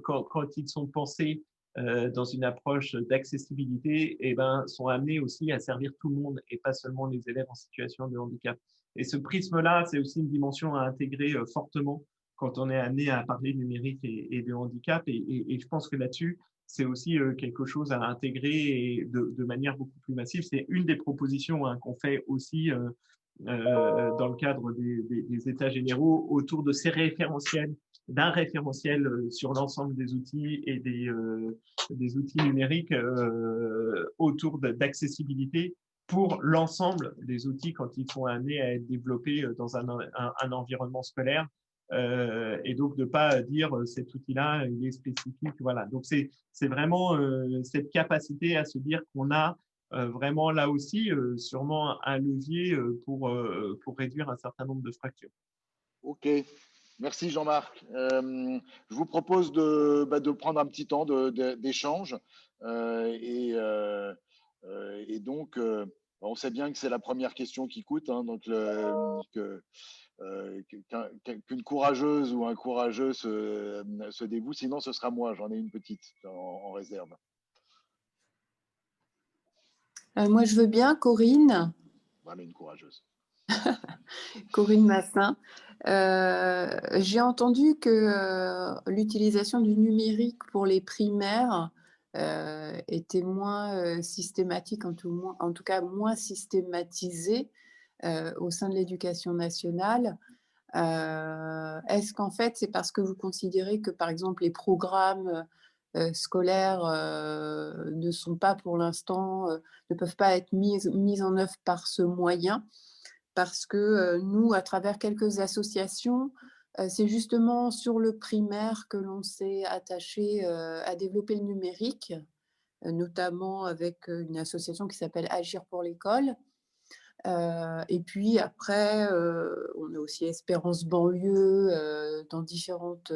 quand ils sont pensés dans une approche d'accessibilité, sont amenés aussi à servir tout le monde et pas seulement les élèves en situation de handicap. Et ce prisme-là, c'est aussi une dimension à intégrer fortement quand on est amené à parler de numérique et de handicap. Et je pense que là-dessus, c'est aussi quelque chose à intégrer de manière beaucoup plus massive. C'est une des propositions qu'on fait aussi dans le cadre des états généraux autour de ces référentiels, d'un référentiel sur l'ensemble des outils et des outils numériques autour d'accessibilité pour l'ensemble des outils quand ils sont amenés à être développés dans un environnement scolaire. Et donc de pas dire cet outil-là, il est spécifique. Voilà. Donc c'est vraiment cette capacité à se dire qu'on a vraiment là aussi sûrement un levier pour réduire un certain nombre de fractures. Ok, merci Jean-Marc. Je vous propose de prendre un petit temps d'échange et donc on sait bien que c'est la première question qui coûte, hein, donc qu'une courageuse ou un courageux se dévoue, sinon ce sera moi, j'en ai une petite en réserve. Moi, je veux bien, Corinne. Voilà, une courageuse. Corinne Massin. J'ai entendu que l'utilisation du numérique pour les primaires était moins systématique, en tout cas moins systématisée au sein de l'éducation nationale. Est-ce qu'en fait, c'est parce que vous considérez que, par exemple, les programmes scolaires ne sont pas pour l'instant, ne peuvent pas être mis en œuvre par ce moyen, parce que nous, à travers quelques associations, c'est justement sur le primaire que l'on s'est attaché à développer le numérique, notamment avec une association qui s'appelle Agir pour l'école. Et puis après, on a aussi Espérance Banlieue dans différentes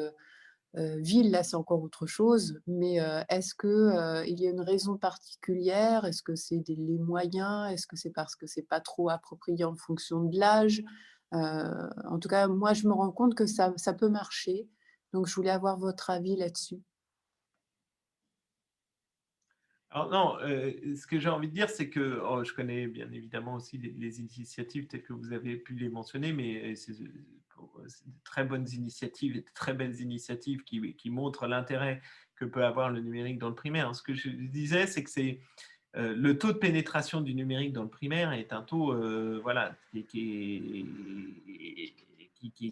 ville, là, c'est encore autre chose, mais est-ce qu'il y a une raison particulière? Est-ce que c'est les moyens? Est-ce que c'est parce que c'est pas trop approprié en fonction de l'âge? En tout cas, moi, je me rends compte que ça peut marcher, donc je voulais avoir votre avis là-dessus. Alors non, ce que j'ai envie de dire, c'est que je connais bien évidemment aussi les initiatives telles que vous avez pu les mentionner, mais c'est de très bonnes initiatives et de très belles initiatives qui montrent l'intérêt que peut avoir le numérique dans le primaire. Ce que je disais, c'est que le taux de pénétration du numérique dans le primaire est un taux voilà, qui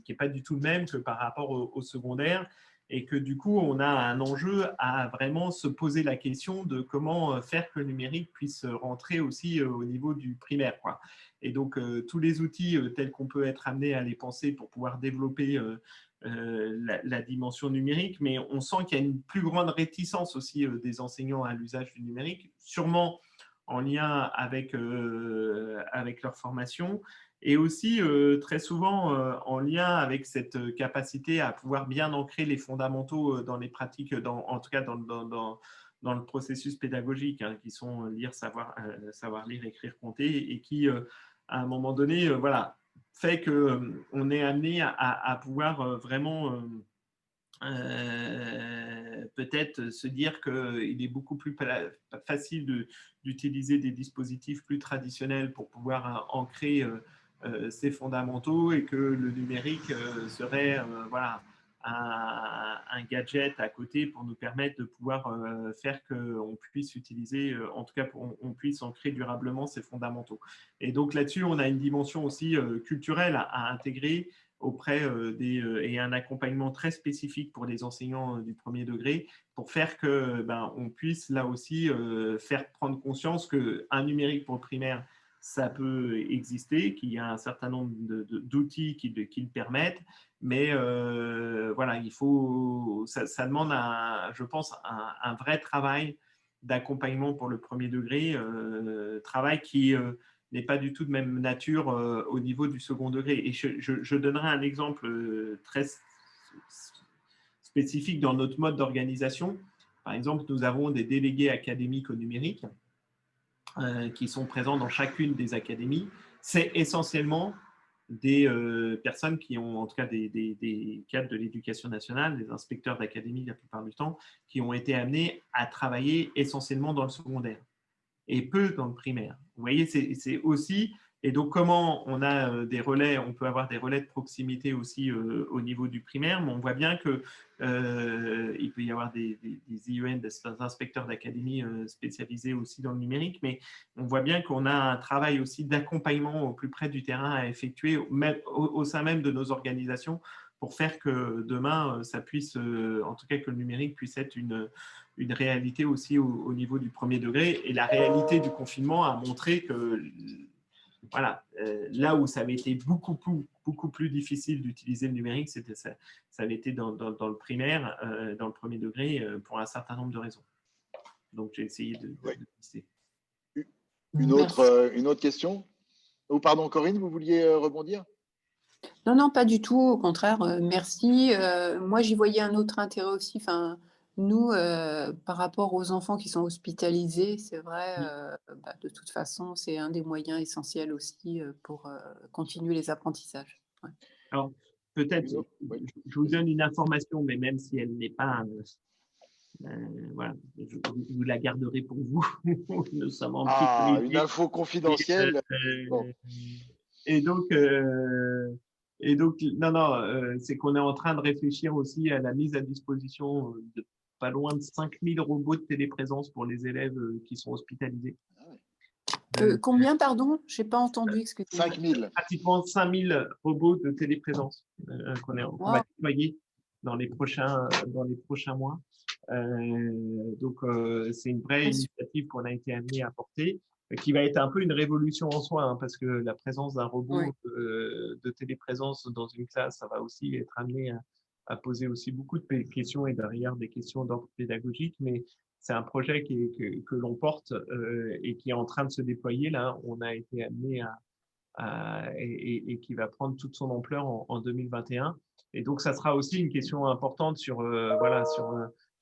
n'est pas du tout le même que par rapport au secondaire, et que du coup, on a un enjeu à vraiment se poser la question de comment faire que le numérique puisse rentrer aussi au niveau du primaire, quoi. Et donc, tous les outils tels qu'on peut être amené à les penser pour pouvoir développer la dimension numérique, mais on sent qu'il y a une plus grande réticence aussi des enseignants à l'usage du numérique, sûrement en lien avec leur formation, et aussi très souvent en lien avec cette capacité à pouvoir bien ancrer les fondamentaux dans les pratiques, en tout cas dans le processus pédagogique, hein, qui sont lire, savoir lire, écrire, compter, et qui, à un moment donné, voilà, fait qu'on est amené à pouvoir vraiment peut-être se dire qu'il est beaucoup plus facile d'utiliser des dispositifs plus traditionnels pour pouvoir ancrer ces fondamentaux, et que le numérique serait voilà, un gadget à côté pour nous permettre de pouvoir faire qu'on puisse utiliser, en tout cas on puisse ancrer durablement ces fondamentaux. Et donc là-dessus, on a une dimension aussi culturelle à intégrer auprès et un accompagnement très spécifique pour les enseignants du premier degré, pour faire que on puisse là aussi faire prendre conscience qu'un numérique pour le primaire, ça peut exister, qu'il y a un certain nombre d'outils qui le permettent, mais voilà, ça demande, je pense, un vrai travail d'accompagnement pour le premier degré, travail qui n'est pas du tout de même nature au niveau du second degré. Et je donnerai un exemple très spécifique dans notre mode d'organisation. Par exemple, nous avons des délégués académiques au numérique qui sont présents dans chacune des académies. C'est essentiellement des personnes qui ont, en tout cas des cadres de l'éducation nationale, des inspecteurs d'académie la plupart du temps, qui ont été amenés à travailler essentiellement dans le secondaire et peu dans le primaire. Vous voyez, c'est aussi, et donc comment on a des relais, on peut avoir des relais de proximité aussi au niveau du primaire, mais on voit bien que il peut y avoir des IEN, des inspecteurs d'académie spécialisés aussi dans le numérique, mais on voit bien qu'on a un travail aussi d'accompagnement au plus près du terrain à effectuer au sein même de nos organisations, pour faire que demain, ça puisse, en tout cas que le numérique puisse être une réalité aussi au niveau du premier degré. Et la réalité du confinement a montré que voilà, là où ça avait été beaucoup plus difficile d'utiliser le numérique, ça avait été dans le primaire, dans le premier degré, pour un certain nombre de raisons. Donc j'ai essayé de lister. Une autre question? Oh, pardon, Corinne, vous vouliez rebondir? Non, non, pas du tout. Au contraire, merci. Moi, j'y voyais un autre intérêt aussi. Enfin, nous, par rapport aux enfants qui sont hospitalisés, c'est vrai, de toute façon, c'est un des moyens essentiels aussi pour continuer les apprentissages. Ouais. Alors, peut-être, je vous donne une information, mais même si elle n'est pas... voilà, vous la garderez pour vous. Nous sommes en une info confidentielle. Et donc, non, c'est qu'on est en train de réfléchir aussi à la mise à disposition de pas loin de 5000 robots de téléprésence pour les élèves qui sont hospitalisés. Combien, pardon? Je n'ai pas entendu, excusez-moi. 5000. Pratiquement 5000 robots de téléprésence qu'on va déployer dans les prochains mois. Donc, c'est une vraie initiative qu'on a été amené à porter, qui va être un peu une révolution en soi, hein, parce que la présence d'un robot de téléprésence dans une classe, ça va aussi être amené à poser aussi beaucoup de questions, et derrière des questions d'ordre pédagogique, mais c'est un projet que l'on porte et qui est en train de se déployer. Là, on a été amené et qui va prendre toute son ampleur en 2021. Et donc, ça sera aussi une question importante sur, voilà, sur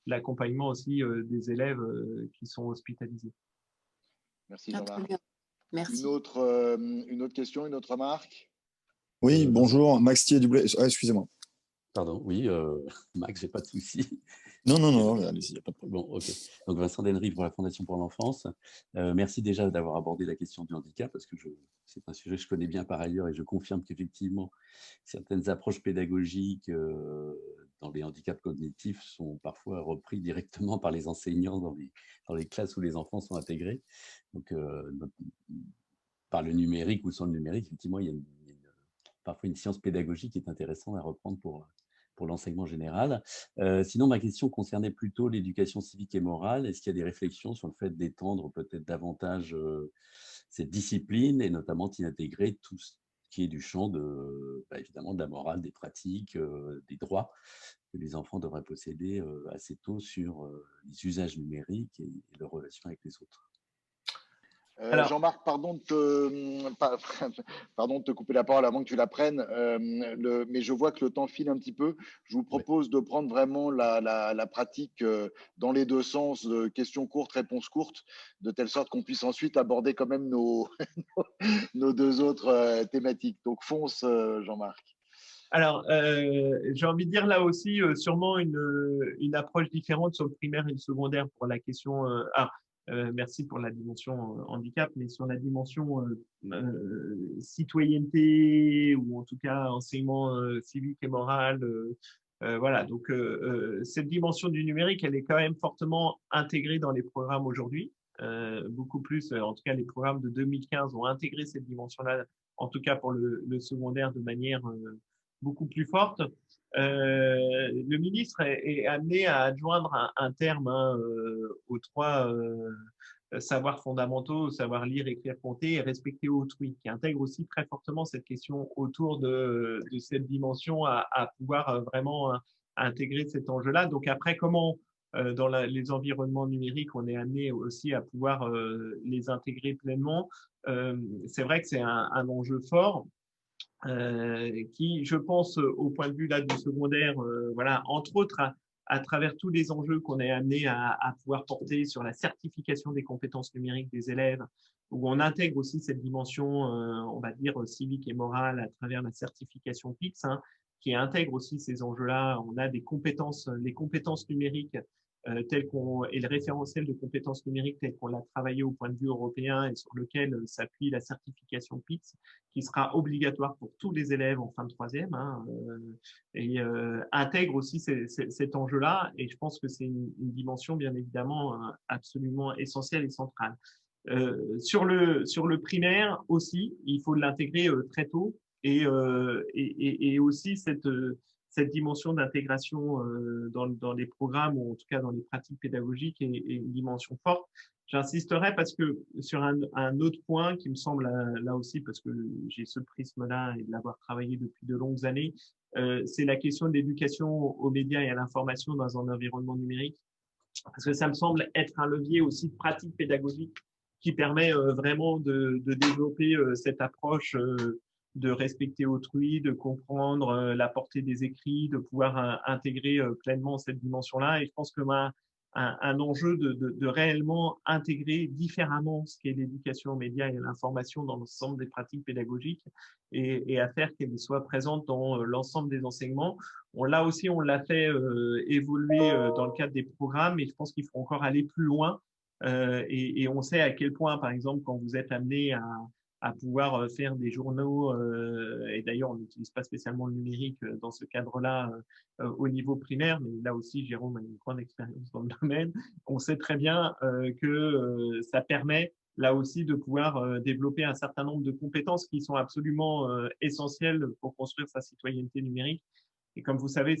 l'accompagnement aussi des élèves qui sont hospitalisés. Merci Jean-Marc. Merci. Une autre question, une autre remarque? Oui, bonjour, Max Thier-Dublé. Excusez-moi. Pardon, oui, Max, j'ai pas de souci. Non, allez-y, il n'y a pas de problème. Bon, ok. Donc, Vincent Dennery pour la Fondation pour l'enfance. Merci déjà d'avoir abordé la question du handicap, parce que c'est un sujet que je connais bien par ailleurs, et je confirme qu'effectivement, certaines approches pédagogiques dans les handicaps cognitifs sont parfois repris directement par les enseignants dans les classes où les enfants sont intégrés. Donc, par le numérique ou sans le numérique, effectivement, il y a parfois une science pédagogique qui est intéressante à reprendre pour l'enseignement général. Sinon, ma question concernait plutôt l'éducation civique et morale. Est-ce qu'il y a des réflexions sur le fait d'étendre peut-être davantage cette discipline et notamment d'y intégrer tout ce qui est du champ évidemment de la morale, des pratiques, des droits que les enfants devraient posséder assez tôt sur les usages numériques et leurs relations avec les autres? Jean-Marc, pardon de te couper la parole avant que tu la prennes, mais je vois que le temps file un petit peu. Je vous propose de prendre vraiment la pratique dans les deux sens, de questions courtes, réponses courtes, de telle sorte qu'on puisse ensuite aborder quand même nos deux autres thématiques. Donc fonce, Jean-Marc. Alors, j'ai envie de dire là aussi sûrement une approche différente sur le primaire et le secondaire pour la question. Merci pour la dimension handicap, mais sur la dimension citoyenneté ou en tout cas enseignement civique et moral. Voilà, donc cette dimension du numérique, elle est quand même fortement intégrée dans les programmes aujourd'hui. Beaucoup plus, en tout cas les programmes de 2015 ont intégré cette dimension-là, en tout cas pour le secondaire de manière beaucoup plus forte. Le ministre est amené à adjoindre un terme aux trois savoirs fondamentaux, savoir lire, écrire, compter et respecter autrui, qui intègre aussi très fortement cette question autour de cette dimension à pouvoir vraiment intégrer cet enjeu-là. Donc après, comment dans les environnements numériques, on est amené aussi à pouvoir les intégrer pleinement. C'est vrai que c'est un enjeu fort. Qui, je pense, au point de vue là du secondaire, voilà, entre autres, à travers tous les enjeux qu'on est amené à pouvoir porter sur la certification des compétences numériques des élèves, où on intègre aussi cette dimension, on va dire, civique et morale à travers la certification PICS, qui intègre aussi ces enjeux-là. On a des compétences, les compétences numériques et le référentiel de compétences numériques tel qu'on l'a travaillé au point de vue européen et sur lequel s'appuie la certification PICS, qui sera obligatoire pour tous les élèves en fin de troisième, et intègre aussi cet enjeu-là. Et je pense que c'est une dimension, bien évidemment, absolument essentielle et centrale. Sur le primaire aussi, il faut l'intégrer très tôt et aussi cette dimension d'intégration dans les programmes ou en tout cas dans les pratiques pédagogiques est une dimension forte. J'insisterai parce que sur un autre point qui me semble là aussi, parce que j'ai ce prisme-là et de l'avoir travaillé depuis de longues années, c'est la question de l'éducation aux médias et à l'information dans un environnement numérique. Parce que ça me semble être un levier aussi de pratique pédagogique qui permet vraiment de développer cette approche de respecter autrui, de comprendre la portée des écrits, de pouvoir intégrer pleinement cette dimension-là. Et je pense que un enjeu de réellement intégrer différemment ce qu'est l'éducation aux médias et à l'information dans l'ensemble des pratiques pédagogiques et à faire qu'elle soit présente dans l'ensemble des enseignements. Là aussi, on l'a fait évoluer dans le cadre des programmes et je pense qu'il faut encore aller plus loin. Et on sait à quel point, par exemple, quand vous êtes amené à pouvoir faire des journaux, et d'ailleurs on n'utilise pas spécialement le numérique dans ce cadre-là au niveau primaire, mais là aussi Jérôme a une grande expérience dans le domaine. On sait très bien que ça permet là aussi de pouvoir développer un certain nombre de compétences qui sont absolument essentielles pour construire sa citoyenneté numérique. Et comme vous savez,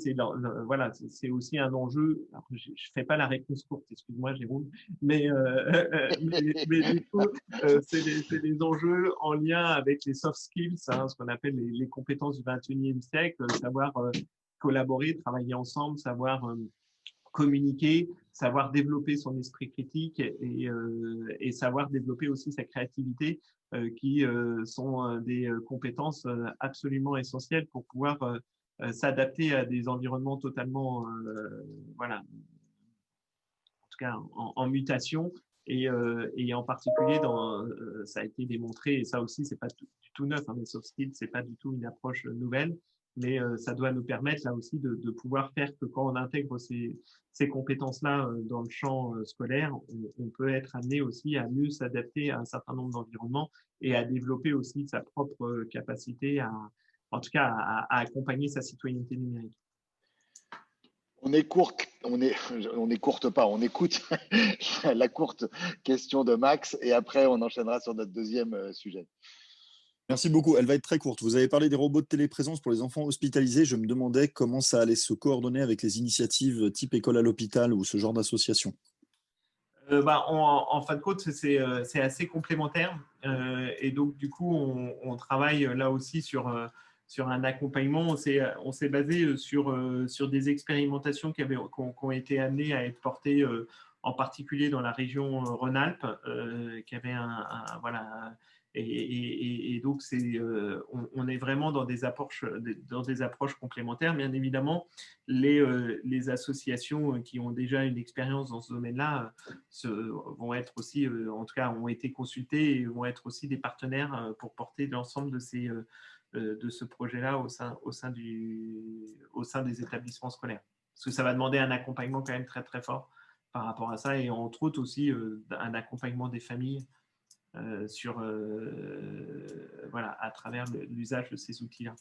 voilà, c'est aussi un enjeu. Alors, je fais pas la réponse courte, excuse-moi, Jérôme, mais du coup, c'est des enjeux en lien avec les soft skills, ce qu'on appelle les compétences du 21e siècle, savoir collaborer, travailler ensemble, savoir communiquer, savoir développer son esprit critique et savoir développer aussi sa créativité, qui sont des compétences absolument essentielles pour pouvoir s'adapter à des environnements totalement, voilà, en tout cas en mutation. Et en particulier, ça a été démontré, et ça aussi, c'est pas du tout neuf, hein, les soft skills, c'est pas du tout une approche nouvelle, mais ça doit nous permettre là aussi de pouvoir faire que quand on intègre ces compétences-là dans le champ scolaire, on peut être amené aussi à mieux s'adapter à un certain nombre d'environnements et à développer aussi sa propre capacité en tout cas, à accompagner sa citoyenneté numérique. On écoute la courte question de Max et après on enchaînera sur notre deuxième sujet. Merci beaucoup. Elle va être très courte. Vous avez parlé des robots de téléprésence pour les enfants hospitalisés. Je me demandais comment ça allait se coordonner avec les initiatives type école à l'hôpital ou ce genre d'association. En fin de compte, c'est assez complémentaire. Et donc, du coup, on travaille là aussi sur un accompagnement. On s'est basé sur des expérimentations qui ont été amenées à être portées en particulier dans la région Rhône-Alpes, qui avait voilà. Et donc, on est vraiment dans des approches complémentaires. Bien évidemment, les associations qui ont déjà une expérience dans ce domaine-là vont être aussi, en tout cas, ont été consultées et vont être aussi des partenaires pour porter l'ensemble de ce projet-là au sein des établissements scolaires. Parce que ça va demander un accompagnement quand même très, très fort par rapport à ça et entre autres aussi un accompagnement des familles voilà, à travers l'usage de ces outils-là.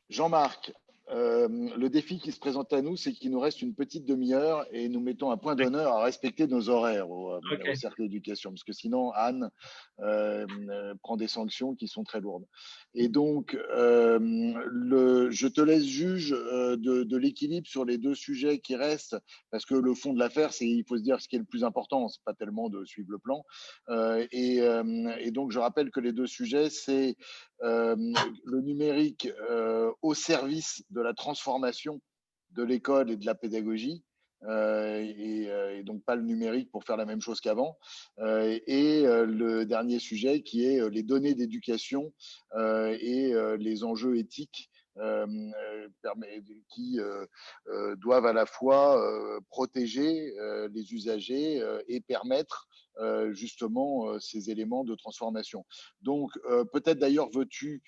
Jean-Marc, le défi qui se présente à nous, c'est qu'il nous reste une petite demi-heure et nous mettons un point d'honneur à respecter nos horaires au Cercle d'éducation, parce que sinon, Anne prend des sanctions qui sont très lourdes. Et donc, je te laisse juge de l'équilibre sur les deux sujets qui restent, parce que le fond de l'affaire, c'est il faut se dire ce qui est le plus important, c'est pas tellement de suivre le plan. Et donc, je rappelle que les deux sujets, c'est le numérique au service de la transformation de l'école et de la pédagogie, et donc pas le numérique pour faire la même chose qu'avant. Le dernier sujet qui est les données d'éducation et les enjeux éthiques qui doivent à la fois protéger les usagers et permettre justement ces éléments de transformation. Donc, peut-être d'ailleurs veux-tu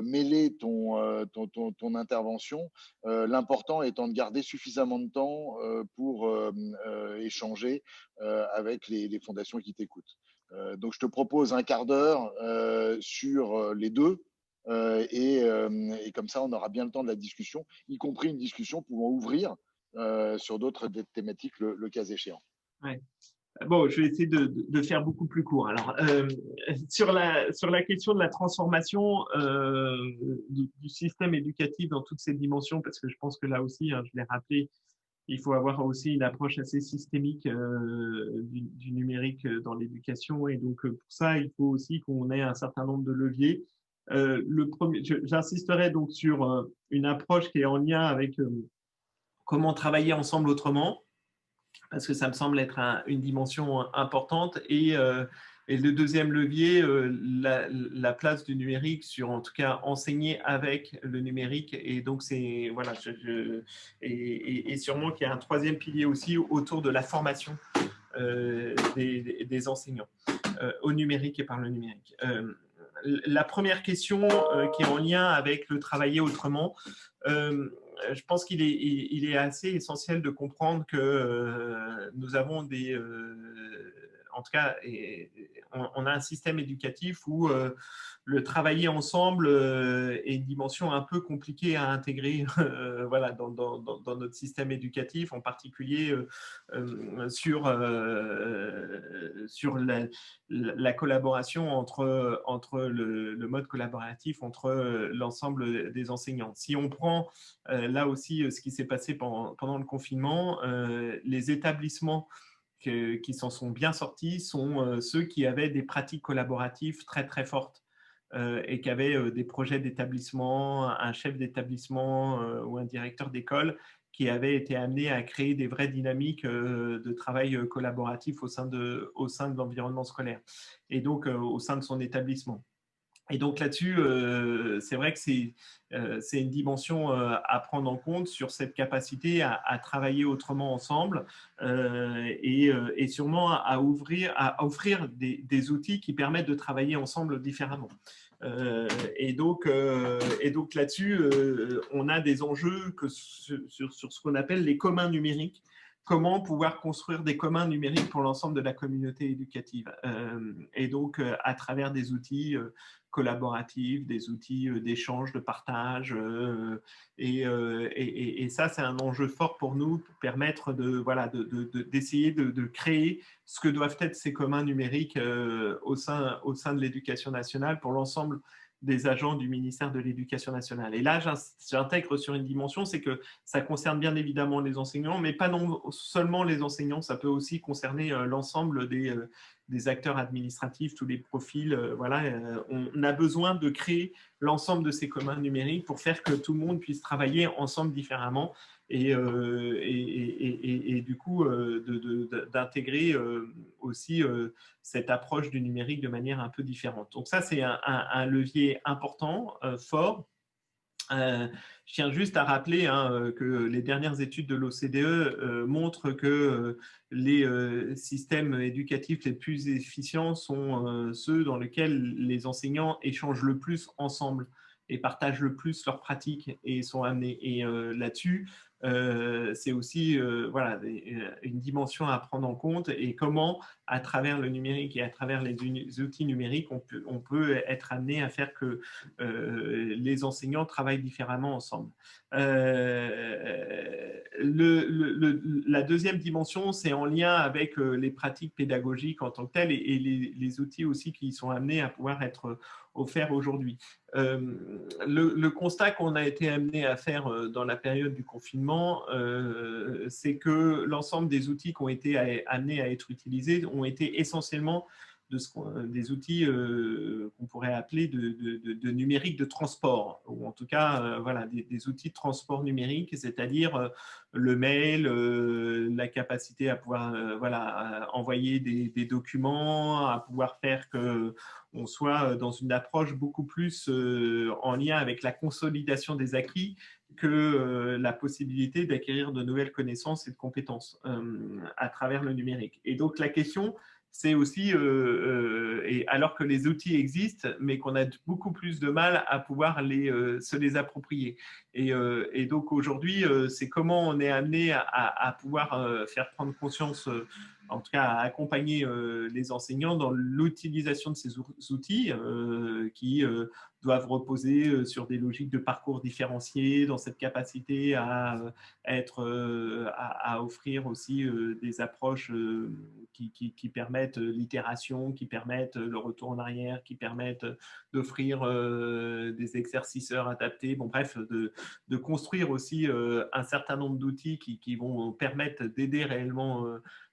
mêler ton intervention, l'important étant de garder suffisamment de temps pour échanger avec les fondations qui t'écoutent. Donc, je te propose un quart d'heure sur les deux. Et comme ça, on aura bien le temps de la discussion, y compris une discussion pouvant ouvrir sur d'autres thématiques le cas échéant. Ouais. Bon, je vais essayer de faire beaucoup plus court. Alors, sur la question de la transformation du système éducatif dans toutes ses dimensions, parce que je pense que là aussi, hein, je l'ai rappelé, il faut avoir aussi une approche assez systémique du numérique dans l'éducation. Et donc, pour ça, il faut aussi qu'on ait un certain nombre de leviers. Le premier, j'insisterai donc sur une approche qui est en lien avec comment travailler ensemble autrement, parce que ça me semble être une dimension importante. Et le deuxième levier, la place du numérique sur, en tout cas, enseigner avec le numérique. Et donc, c'est voilà, et sûrement qu'il y a un troisième pilier aussi autour de la formation des enseignants au numérique et par le numérique. La première question qui est en lien avec le travailler autrement, je pense qu'il est assez essentiel de comprendre que nous avons en tout cas, on a un système éducatif où le travailler ensemble est une dimension un peu compliquée à intégrer voilà, dans notre système éducatif, en particulier sur la collaboration entre le mode collaboratif entre l'ensemble des enseignants. Si on prend là aussi ce qui s'est passé pendant le confinement, les établissements qui s'en sont bien sortis sont ceux qui avaient des pratiques collaboratives très très fortes et qui avaient des projets d'établissement, un chef d'établissement ou un directeur d'école qui avait été amené à créer des vraies dynamiques de travail collaboratif au sein de l'environnement scolaire et donc au sein de son établissement. Et donc là-dessus, c'est vrai que c'est une dimension à prendre en compte sur cette capacité à travailler autrement ensemble et sûrement à offrir des outils qui permettent de travailler ensemble différemment. Et donc là-dessus, on a des enjeux sur ce qu'on appelle les communs numériques. Comment pouvoir construire des communs numériques pour l'ensemble de la communauté éducative et donc à travers des outils collaboratifs, des outils d'échange, de partage et ça c'est un enjeu fort pour nous pour permettre d'essayer de créer ce que doivent être ces communs numériques au sein de l'éducation nationale pour l'ensemble des agents du ministère de l'Éducation nationale. Et là, j'intègre sur une dimension, c'est que ça concerne bien évidemment les enseignants, mais pas non seulement les enseignants, ça peut aussi concerner l'ensemble des acteurs administratifs, tous les profils. On a besoin de créer l'ensemble de ces communs numériques pour faire que tout le monde puisse travailler ensemble différemment et du coup d'intégrer aussi cette approche du numérique de manière un peu différente. Donc ça, c'est un levier important, fort. Je tiens juste à rappeler que les dernières études de l'OCDE montrent que les systèmes éducatifs les plus efficients sont ceux dans lesquels les enseignants échangent le plus ensemble et partagent le plus leurs pratiques et sont amenés. Et là-dessus, c'est aussi une dimension à prendre en compte et comment, à travers le numérique et à travers les outils numériques, on peut être amené à faire que les enseignants travaillent différemment ensemble. La deuxième dimension, c'est en lien avec les pratiques pédagogiques en tant que telles et les outils aussi qui sont amenés à pouvoir être offerts aujourd'hui. Le constat qu'on a été amené à faire dans la période du confinement, c'est que l'ensemble des outils qui ont été amenés à être utilisés ont été essentiellement des outils qu'on pourrait appeler de numérique de transport, ou en tout cas des outils de transport numérique, c'est-à-dire le mail, la capacité à pouvoir envoyer des documents, à pouvoir faire qu'on soit dans une approche beaucoup plus en lien avec la consolidation des acquis que la possibilité d'acquérir de nouvelles connaissances et de compétences à travers le numérique. Et donc la question, c'est aussi, et alors que les outils existent, mais qu'on a beaucoup plus de mal à pouvoir se les approprier. Et donc aujourd'hui, c'est comment on est amené à pouvoir faire prendre conscience, en tout cas à accompagner les enseignants dans l'utilisation de ces outils qui doivent reposer sur des logiques de parcours différenciés, dans cette capacité à offrir aussi des approches qui permettent l'itération, qui permettent le retour en arrière, qui permettent d'offrir des exerciceurs adaptés. Bon, bref, de construire aussi un certain nombre d'outils qui vont permettre d'aider réellement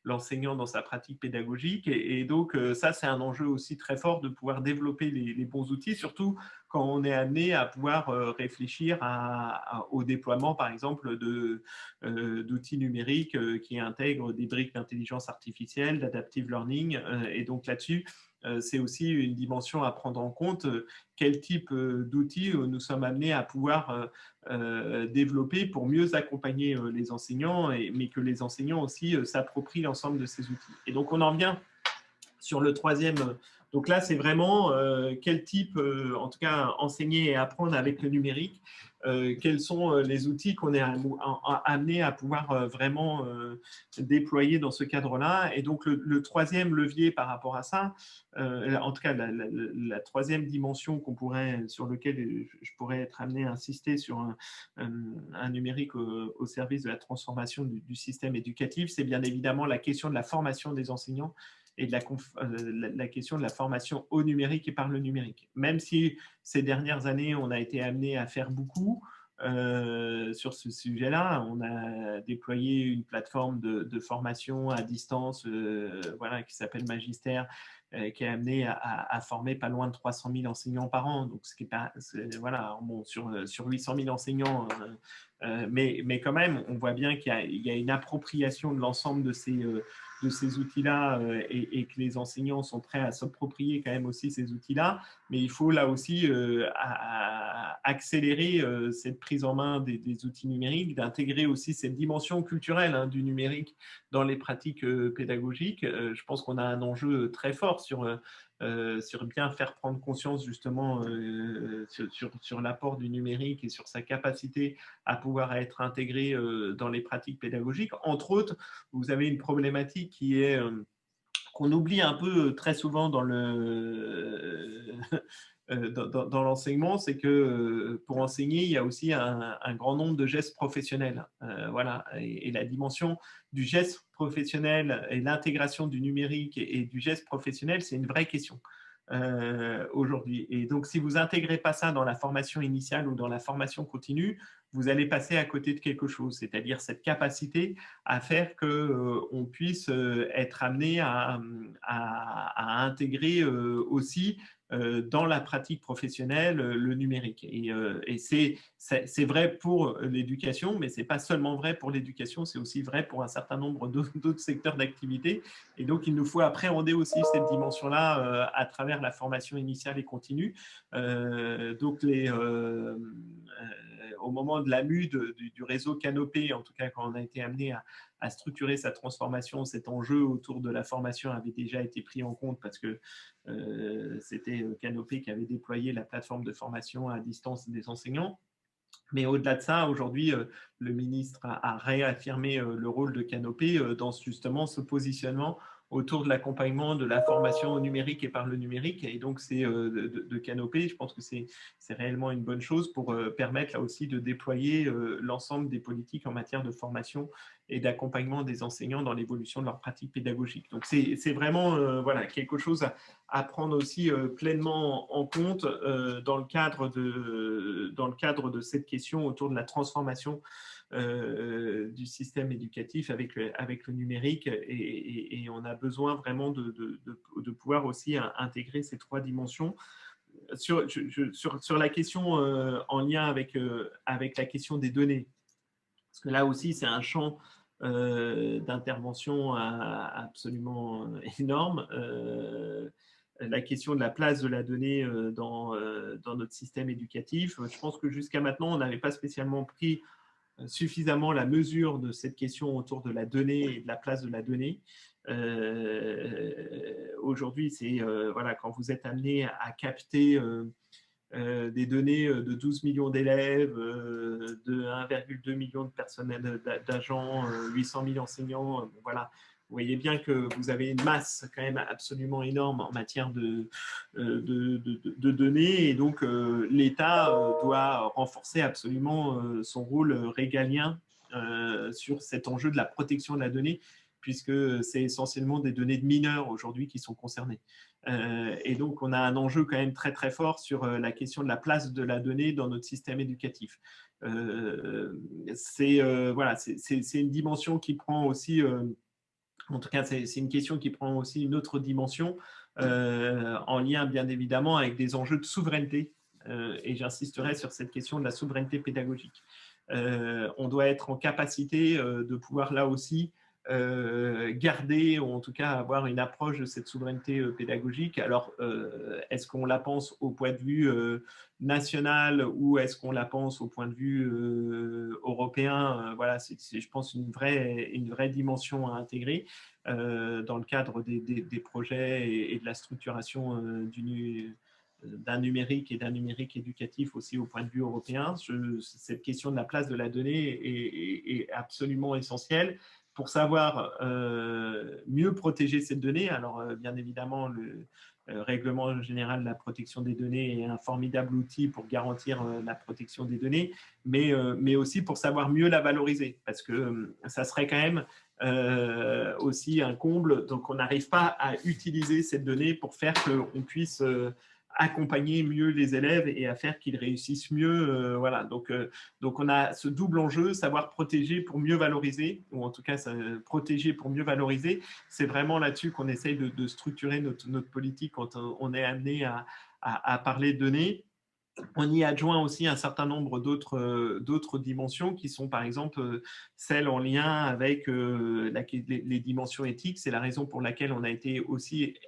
l'enseignant dans sa pratique pédagogique. Et donc, ça, c'est un enjeu aussi très fort de pouvoir développer les bons outils, surtout quand on est amené à pouvoir réfléchir au déploiement, par exemple, d'outils numériques qui intègrent des briques d'intelligence artificielle, d'adaptive learning. Et donc là-dessus, c'est aussi une dimension à prendre en compte. Quel type d'outils nous sommes amenés à pouvoir développer pour mieux accompagner les enseignants, mais que les enseignants aussi s'approprient l'ensemble de ces outils. Et donc, on en vient sur le troisième. Donc là, c'est vraiment quel type, en tout cas, enseigner et apprendre avec le numérique. Quels sont les outils qu'on est amené à pouvoir vraiment déployer dans ce cadre-là. Et donc, le troisième levier par rapport à ça, en tout cas, la troisième dimension sur lequel je pourrais être amené à insister sur un numérique au service de la transformation du système éducatif, c'est bien évidemment la question de la formation des enseignants et de la question de la formation au numérique et par le numérique. Même si ces dernières années, on a été amené à faire beaucoup sur ce sujet-là, on a déployé une plateforme de formation à distance qui s'appelle Magister, qui est amené à former pas loin de 300 000 enseignants par an. Donc, ce qui est pas, voilà, bon, sur 800 000 enseignants, mais quand même, on voit bien qu'il y a une appropriation de l'ensemble de ces outils-là et que les enseignants sont prêts à s'approprier quand même aussi ces outils-là. Mais il faut là aussi accélérer cette prise en main des outils numériques, d'intégrer aussi cette dimension culturelle du numérique dans les pratiques pédagogiques. Je pense qu'on a un enjeu très fort sur bien faire prendre conscience justement sur l'apport du numérique et sur sa capacité à pouvoir être intégré dans les pratiques pédagogiques. Entre autres, vous avez une problématique qui est qu'on oublie un peu très souvent dans l'enseignement, c'est que pour enseigner, il y a aussi un grand nombre de gestes professionnels. Voilà. Et la dimension du geste professionnel et l'intégration du numérique et du geste professionnel, c'est une vraie question aujourd'hui. Et donc, si vous n'intégrez pas ça dans la formation initiale ou dans la formation continue, vous allez passer à côté de quelque chose, c'est-à-dire cette capacité à faire qu'on puisse être amené à intégrer aussi dans la pratique professionnelle le numérique. Et c'est vrai pour l'éducation, mais ce n'est pas seulement vrai pour l'éducation, c'est aussi vrai pour un certain nombre d'autres secteurs d'activité. Et donc, il nous faut appréhender aussi cette dimension-là à travers la formation initiale et continue. Donc, au moment de la mue du réseau Canopé, en tout cas quand on a été amené à structurer sa transformation, cet enjeu autour de la formation avait déjà été pris en compte parce que c'était Canopé qui avait déployé la plateforme de formation à distance des enseignants. Mais au-delà de ça, aujourd'hui, le ministre a réaffirmé le rôle de Canopé dans justement ce positionnement autour de l'accompagnement de la formation au numérique et par le numérique. Et donc, c'est de Canopé, je pense que c'est réellement une bonne chose pour permettre là aussi de déployer l'ensemble des politiques en matière de formation et d'accompagnement des enseignants dans l'évolution de leur pratique pédagogique. Donc, c'est vraiment voilà, quelque chose à prendre aussi pleinement en compte dans le cadre de cette question autour de la transformation du système éducatif avec le numérique et on a besoin vraiment de pouvoir aussi intégrer ces trois dimensions. Sur la question en lien avec la question des données, parce que là aussi c'est un champ d'intervention absolument énorme. La question de la place de la donnée dans notre système éducatif, je pense que jusqu'à maintenant on n'avait pas spécialement pris suffisamment la mesure de cette question autour de la donnée et de la place de la donnée. Aujourd'hui, c'est voilà, quand vous êtes amené à capter des données de 12 millions d'élèves, de 1,2 million de personnel d'agents, 800 000 enseignants, voilà. Vous voyez bien que vous avez une masse quand même absolument énorme en matière de données et donc l'État doit renforcer absolument son rôle régalien sur cet enjeu de la protection de la donnée puisque c'est essentiellement des données de mineurs aujourd'hui qui sont concernées. Et donc, on a un enjeu quand même très, très fort sur la question de la place de la donnée dans notre système éducatif. C'est une dimension qui prend aussi... en tout cas, c'est une question qui prend aussi une autre dimension en lien, bien évidemment, avec des enjeux de souveraineté. Et j'insisterai sur cette question de la souveraineté pédagogique. On doit être en capacité de pouvoir, là aussi, garder, ou en tout cas avoir une approche de cette souveraineté pédagogique. Alors, est-ce qu'on la pense au point de vue national ou est-ce qu'on la pense au point de vue européen? Voilà, c'est, je pense, une vraie dimension à intégrer dans le cadre des projets et de la structuration d'un numérique et d'un numérique éducatif aussi au point de vue européen. Cette question de la place de la donnée est absolument essentielle pour savoir mieux protéger cette donnée. Alors, bien évidemment, le règlement général de la protection des données est un formidable outil pour garantir la protection des données, mais aussi pour savoir mieux la valoriser, parce que ça serait quand même aussi un comble, donc on n'arrive pas à utiliser cette donnée pour faire qu'on puisse accompagner mieux les élèves et à faire qu'ils réussissent mieux. Voilà. Donc, on a ce double enjeu, savoir protéger pour mieux valoriser, ou en tout cas protéger pour mieux valoriser. C'est vraiment là-dessus qu'on essaye de structurer notre politique quand on est amené à parler de données. On y adjoint aussi un certain nombre d'autres dimensions qui sont par exemple celles en lien avec les dimensions éthiques. C'est la raison pour laquelle on a été aussi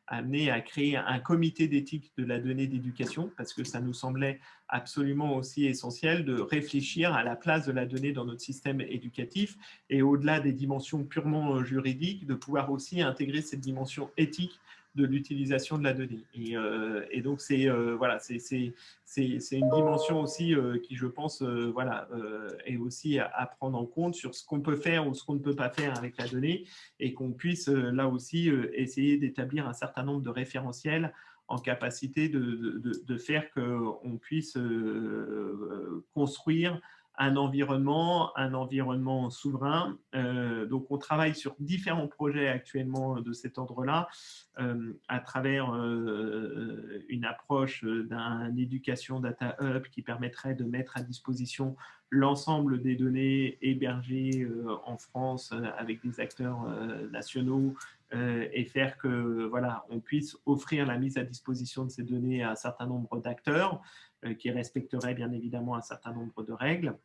amené à créer un comité d'éthique de la donnée d'éducation, parce que ça nous semblait absolument aussi essentiel de réfléchir à la place de la donnée dans notre système éducatif et au-delà des dimensions purement juridiques, de pouvoir aussi intégrer cette dimension éthique de l'utilisation de la donnée. Et donc, voilà, c'est une dimension aussi qui, je pense, voilà, est aussi à prendre en compte sur ce qu'on peut faire ou ce qu'on ne peut pas faire avec la donnée, et qu'on puisse là aussi essayer d'établir un certain nombre de référentiels en capacité de faire qu'on puisse construire un environnement souverain. Donc, on travaille sur différents projets actuellement de cet ordre-là, à travers une approche d'un Education Data Hub qui permettrait de mettre à disposition l'ensemble des données hébergées en France avec des acteurs nationaux, et faire que voilà, on puisse offrir la mise à disposition de ces données à un certain nombre d'acteurs qui respecteraient bien évidemment un certain nombre de règles.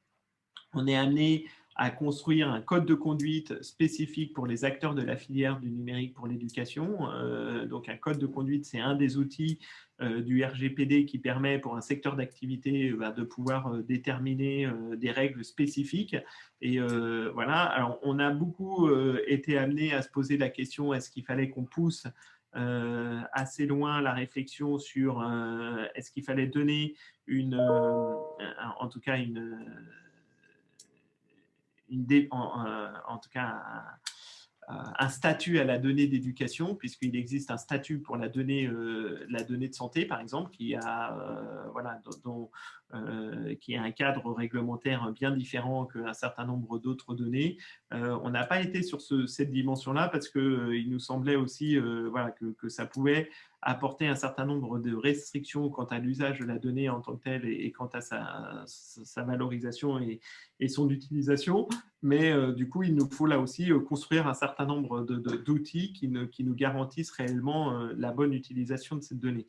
On est amené à construire un code de conduite spécifique pour les acteurs de la filière du numérique pour l'éducation. Donc un code de conduite, c'est un des outils du RGPD qui permet pour un secteur d'activité de pouvoir déterminer des règles spécifiques. Et voilà, alors on a beaucoup été amené à se poser la question, est-ce qu'il fallait qu'on pousse assez loin la réflexion sur est-ce qu'il fallait donner en tout cas en tout cas un statut à la donnée d'éducation, puisqu'il existe un statut pour la donnée de santé, par exemple, qui a, voilà, qui a un cadre réglementaire bien différent qu'un certain nombre d'autres données. On n'a pas été sur cette dimension-là parce qu'il nous semblait aussi voilà, que ça pouvait apporter un certain nombre de restrictions quant à l'usage de la donnée en tant que telle et quant à sa valorisation et son utilisation. Mais du coup, il nous faut là aussi construire un certain nombre d'outils qui nous garantissent réellement la bonne utilisation de cette donnée.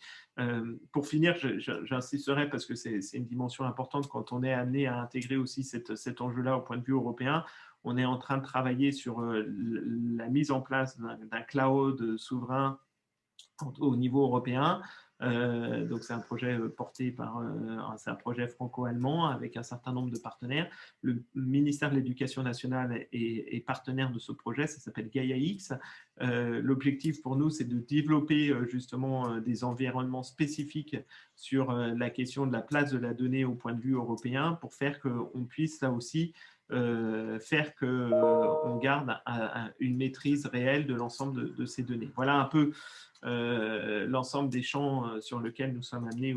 Pour finir, j'insisterai parce que c'est une dimension importante quand on est amené à intégrer aussi cet enjeu-là au point de vue européen. On est en train de travailler sur la mise en place d'un cloud souverain au niveau européen. Donc c'est un projet porté par c'est un projet franco-allemand avec un certain nombre de partenaires. Le ministère de l'Éducation nationale est partenaire de ce projet, ça s'appelle Gaia-X. L'objectif pour nous, c'est de développer justement des environnements spécifiques sur la question de la place de la donnée au point de vue européen pour faire qu'on puisse là aussi faire qu'on garde une maîtrise réelle de l'ensemble de ces données. Voilà un peu l'ensemble des champs sur lesquels nous sommes amenés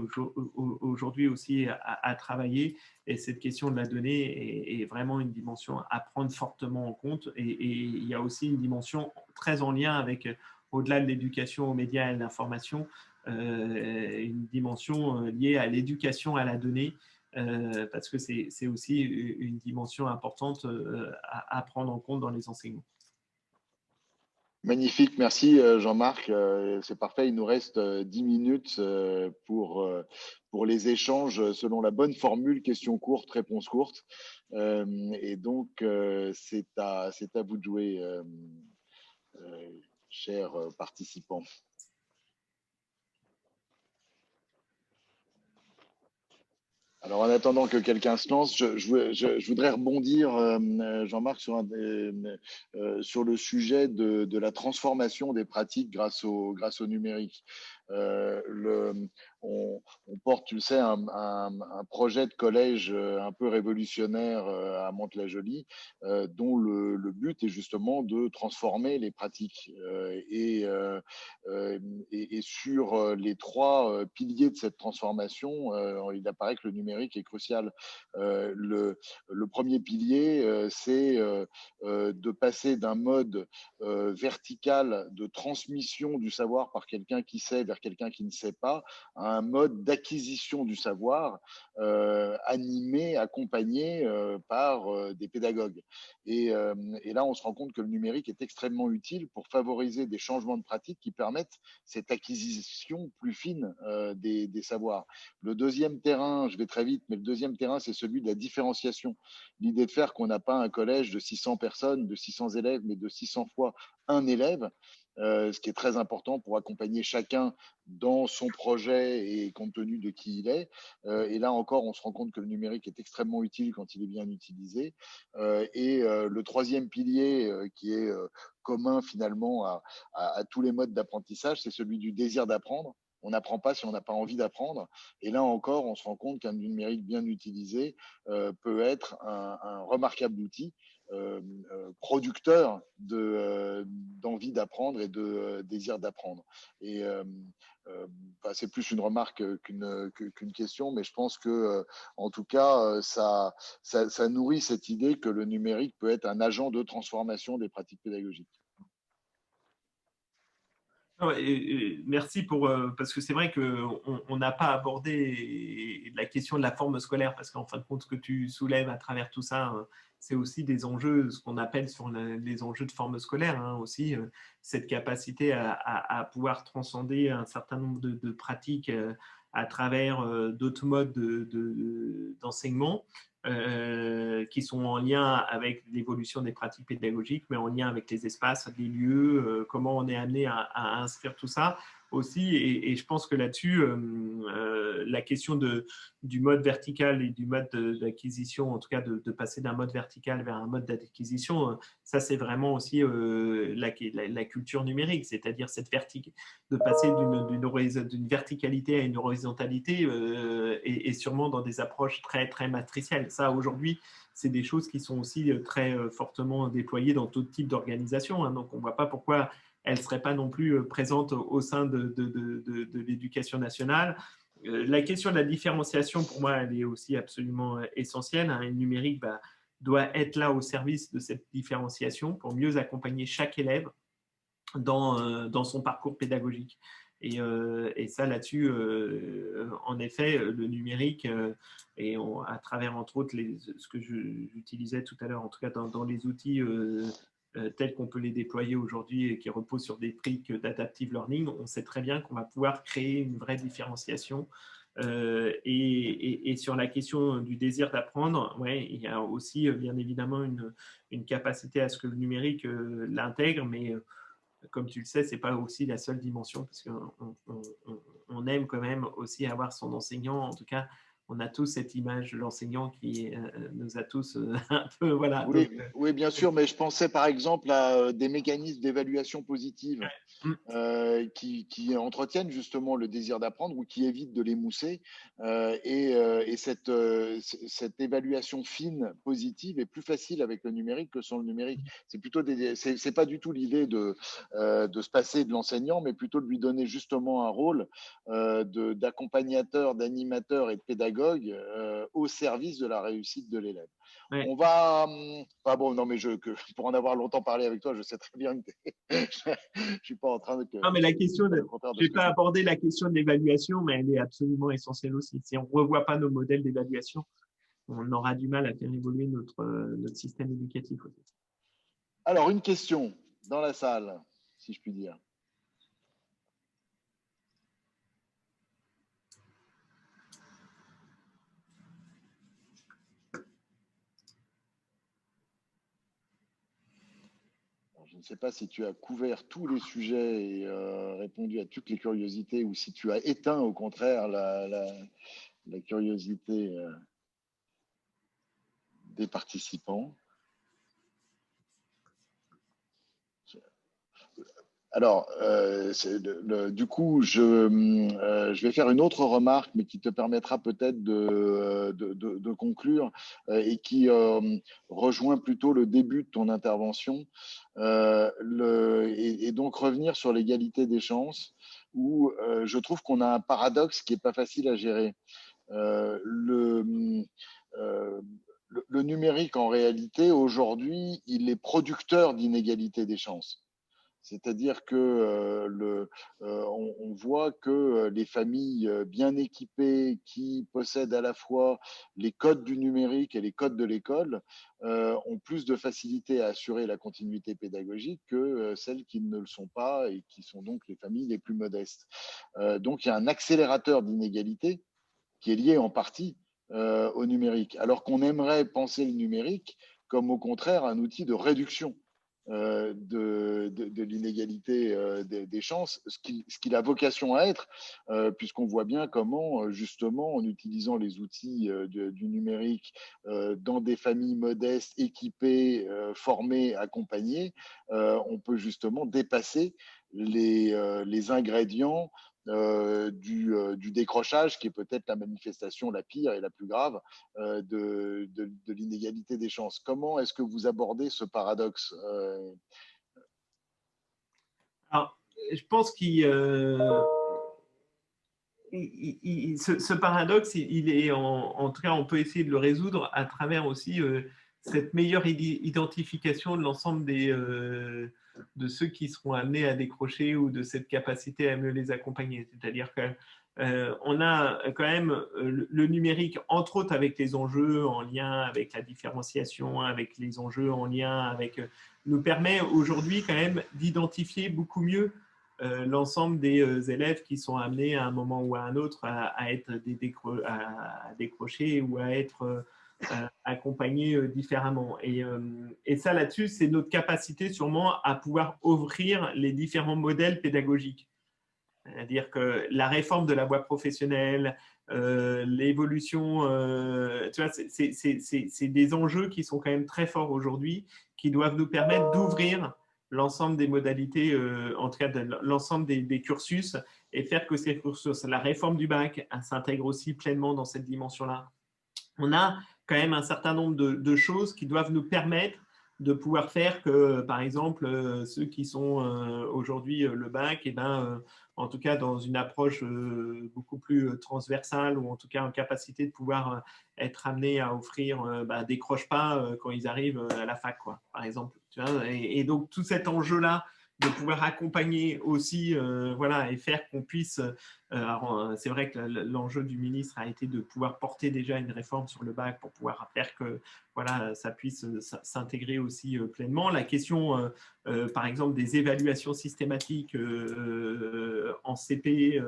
aujourd'hui aussi à travailler. Et cette question de la donnée est vraiment une dimension à prendre fortement en compte. Et il y a aussi une dimension très en lien avec, au-delà de l'éducation aux médias et à l'information, une dimension liée à l'éducation à la donnée, parce que c'est aussi une dimension importante à prendre en compte dans les enseignements. Magnifique, merci Jean-Marc, c'est parfait, il nous reste 10 minutes pour les échanges selon la bonne formule, questions courtes, réponses courtes, et donc c'est à vous de jouer, chers participants. Alors, en attendant que quelqu'un se lance, je voudrais rebondir, Jean-Marc, sur le sujet de la transformation des pratiques grâce au numérique. On porte, tu sais, un projet de collège un peu révolutionnaire à Mantes-la-Jolie, dont le but est justement de transformer les pratiques. Et sur les 3 piliers de cette transformation, il apparaît que le numérique est crucial. Le premier pilier, c'est de passer d'un mode vertical de transmission du savoir par quelqu'un qui sait vers quelqu'un qui ne sait pas à un mode d'acquisition du savoir animé, accompagné par des pédagogues. Et là, on se rend compte que le numérique est extrêmement utile pour favoriser des changements de pratique qui permettent cette acquisition plus fine des savoirs. Le deuxième terrain, je vais très vite, mais le deuxième terrain, c'est celui de la différenciation. L'idée de faire qu'on n'a pas un collège de 600 personnes, de 600 élèves, mais de 600 fois un élève, ce qui est très important pour accompagner chacun dans son projet et compte tenu de qui il est. Et là encore, on se rend compte que le numérique est extrêmement utile quand il est bien utilisé. Le troisième pilier qui est commun finalement à tous les modes d'apprentissage, c'est celui du désir d'apprendre. On n'apprend pas si on n'a pas envie d'apprendre. Et là encore, on se rend compte qu'un numérique bien utilisé peut être un remarquable outil producteur d'envie d'apprendre et de désir d'apprendre. Et c'est plus une remarque qu'une question, mais je pense que, en tout cas, ça nourrit cette idée que le numérique peut être un agent de transformation des pratiques pédagogiques. Merci parce que c'est vrai qu'on n'a pas abordé la question de la forme scolaire, parce qu'en fin de compte, ce que tu soulèves à travers tout ça, c'est aussi des enjeux, ce qu'on appelle sur les enjeux de forme scolaire, hein, aussi cette capacité à pouvoir transcender un certain nombre de pratiques à travers d'autres modes d'enseignement. Qui sont en lien avec l'évolution des pratiques pédagogiques, mais en lien avec les espaces, les lieux, comment on est amené à inscrire tout ça aussi. Et je pense que là-dessus, la question du mode vertical et du mode d'acquisition, en tout cas de passer d'un mode vertical vers un mode d'acquisition, ça c'est vraiment aussi la culture numérique, c'est-à-dire de passer d'une verticalité à une horizontalité et sûrement dans des approches très, très matricielles. Ça, aujourd'hui, c'est des choses qui sont aussi très fortement déployées dans tout type d'organisation. Hein, donc, on ne voit pas pourquoi elles ne seraient pas non plus présentes au sein de l'éducation nationale. La question de la différenciation, pour moi, elle est aussi absolument essentielle. Hein. Le numérique doit être là au service de cette différenciation pour mieux accompagner chaque élève dans son parcours pédagogique. Et ça, là-dessus, en effet, le numérique, et à travers, entre autres, ce que j'utilisais tout à l'heure, en tout cas dans les outils tels qu'on peut les déployer aujourd'hui et qui reposent sur des briques d'adaptive learning, on sait très bien qu'on va pouvoir créer une vraie différenciation. Et sur la question du désir d'apprendre, ouais, il y a aussi bien évidemment une capacité à ce que le numérique l'intègre, mais comme tu le sais, ce n'est pas aussi la seule dimension, parce qu'on aime quand même aussi avoir son enseignant. En tout cas, on a tous cette image de l'enseignant qui nous a tous un peu… Voilà. Oui, donc, oui, bien sûr, mais je pensais par exemple à des mécanismes d'évaluation positive qui entretiennent justement le désir d'apprendre ou qui évitent de l'émousser. Et cette évaluation fine, positive, est plus facile avec le numérique que sans le numérique. C'est plutôt c'est pas du tout l'idée de se passer de l'enseignant, mais plutôt de lui donner justement un rôle d'accompagnateur, d'animateur et de pédagogue au service de la réussite de l'élève. Ouais. On va… bon, non, mais pour en avoir longtemps parlé avec toi, je sais très bien que je ne suis pas en train de… Non, mais la question, je n'ai pas abordé la question de l'évaluation, mais elle est absolument essentielle aussi. Si on ne revoit pas nos modèles d'évaluation, on aura du mal à faire évoluer notre système éducatif aussi. Alors, une question dans la salle, si je puis dire. Je ne sais pas si tu as couvert tous les sujets et répondu à toutes les curiosités ou si tu as éteint au contraire la curiosité des participants. Alors, du coup, je vais faire une autre remarque, mais qui te permettra peut-être de conclure et qui rejoint plutôt le début de ton intervention, et donc revenir sur l'égalité des chances, où je trouve qu'on a un paradoxe qui n'est pas facile à gérer. Le numérique, en réalité, aujourd'hui, il est producteur d'inégalité des chances. C'est-à-dire que on voit que les familles bien équipées qui possèdent à la fois les codes du numérique et les codes de l'école ont plus de facilité à assurer la continuité pédagogique que celles qui ne le sont pas et qui sont donc les familles les plus modestes. Donc il y a un accélérateur d'inégalité qui est lié en partie au numérique, alors qu'on aimerait penser le numérique comme au contraire un outil de réduction de l'inégalité des chances, ce qu'il a vocation à être, puisqu'on voit bien comment, justement, en utilisant les outils du numérique dans des familles modestes, équipées, formées, accompagnées, on peut justement dépasser les ingrédients du décrochage, qui est peut-être la manifestation la pire et la plus grave de l'inégalité des chances. Comment est-ce que vous abordez ce paradoxe Alors, je pense ce paradoxe, il est en tout cas, on peut essayer de le résoudre à travers aussi cette meilleure identification de l'ensemble de ceux qui seront amenés à décrocher ou de cette capacité à mieux les accompagner. C'est-à-dire qu'on a quand même le numérique, entre autres avec les enjeux en lien avec la différenciation, avec les enjeux en lien avec… nous permet aujourd'hui quand même d'identifier beaucoup mieux l'ensemble des élèves qui sont amenés à un moment ou à un autre à être à décrocher ou à être accompagnés différemment. Et ça, là-dessus, c'est notre capacité sûrement à pouvoir ouvrir les différents modèles pédagogiques. C'est-à-dire que la réforme de la voie professionnelle, l'évolution, tu vois, c'est des enjeux qui sont quand même très forts aujourd'hui, qui doivent nous permettre d'ouvrir l'ensemble des modalités, en tout cas l'ensemble des cursus, et faire que ces cursus, la réforme du bac, s'intègre aussi pleinement dans cette dimension-là. On a quand même un certain nombre de choses qui doivent nous permettre de pouvoir faire que, par exemple, ceux qui sont aujourd'hui le bac, eh ben, en tout cas dans une approche beaucoup plus transversale, ou en tout cas en capacité de pouvoir être amenés à offrir, décrochent pas quand ils arrivent à la fac, quoi, par exemple. Tu vois, et donc tout cet enjeu-là de pouvoir accompagner aussi, voilà, et faire qu'on puisse… c'est vrai que l'enjeu du ministre a été de pouvoir porter déjà une réforme sur le bac pour pouvoir faire que, voilà, ça puisse s'intégrer aussi pleinement. La question, par exemple, des évaluations systématiques en CP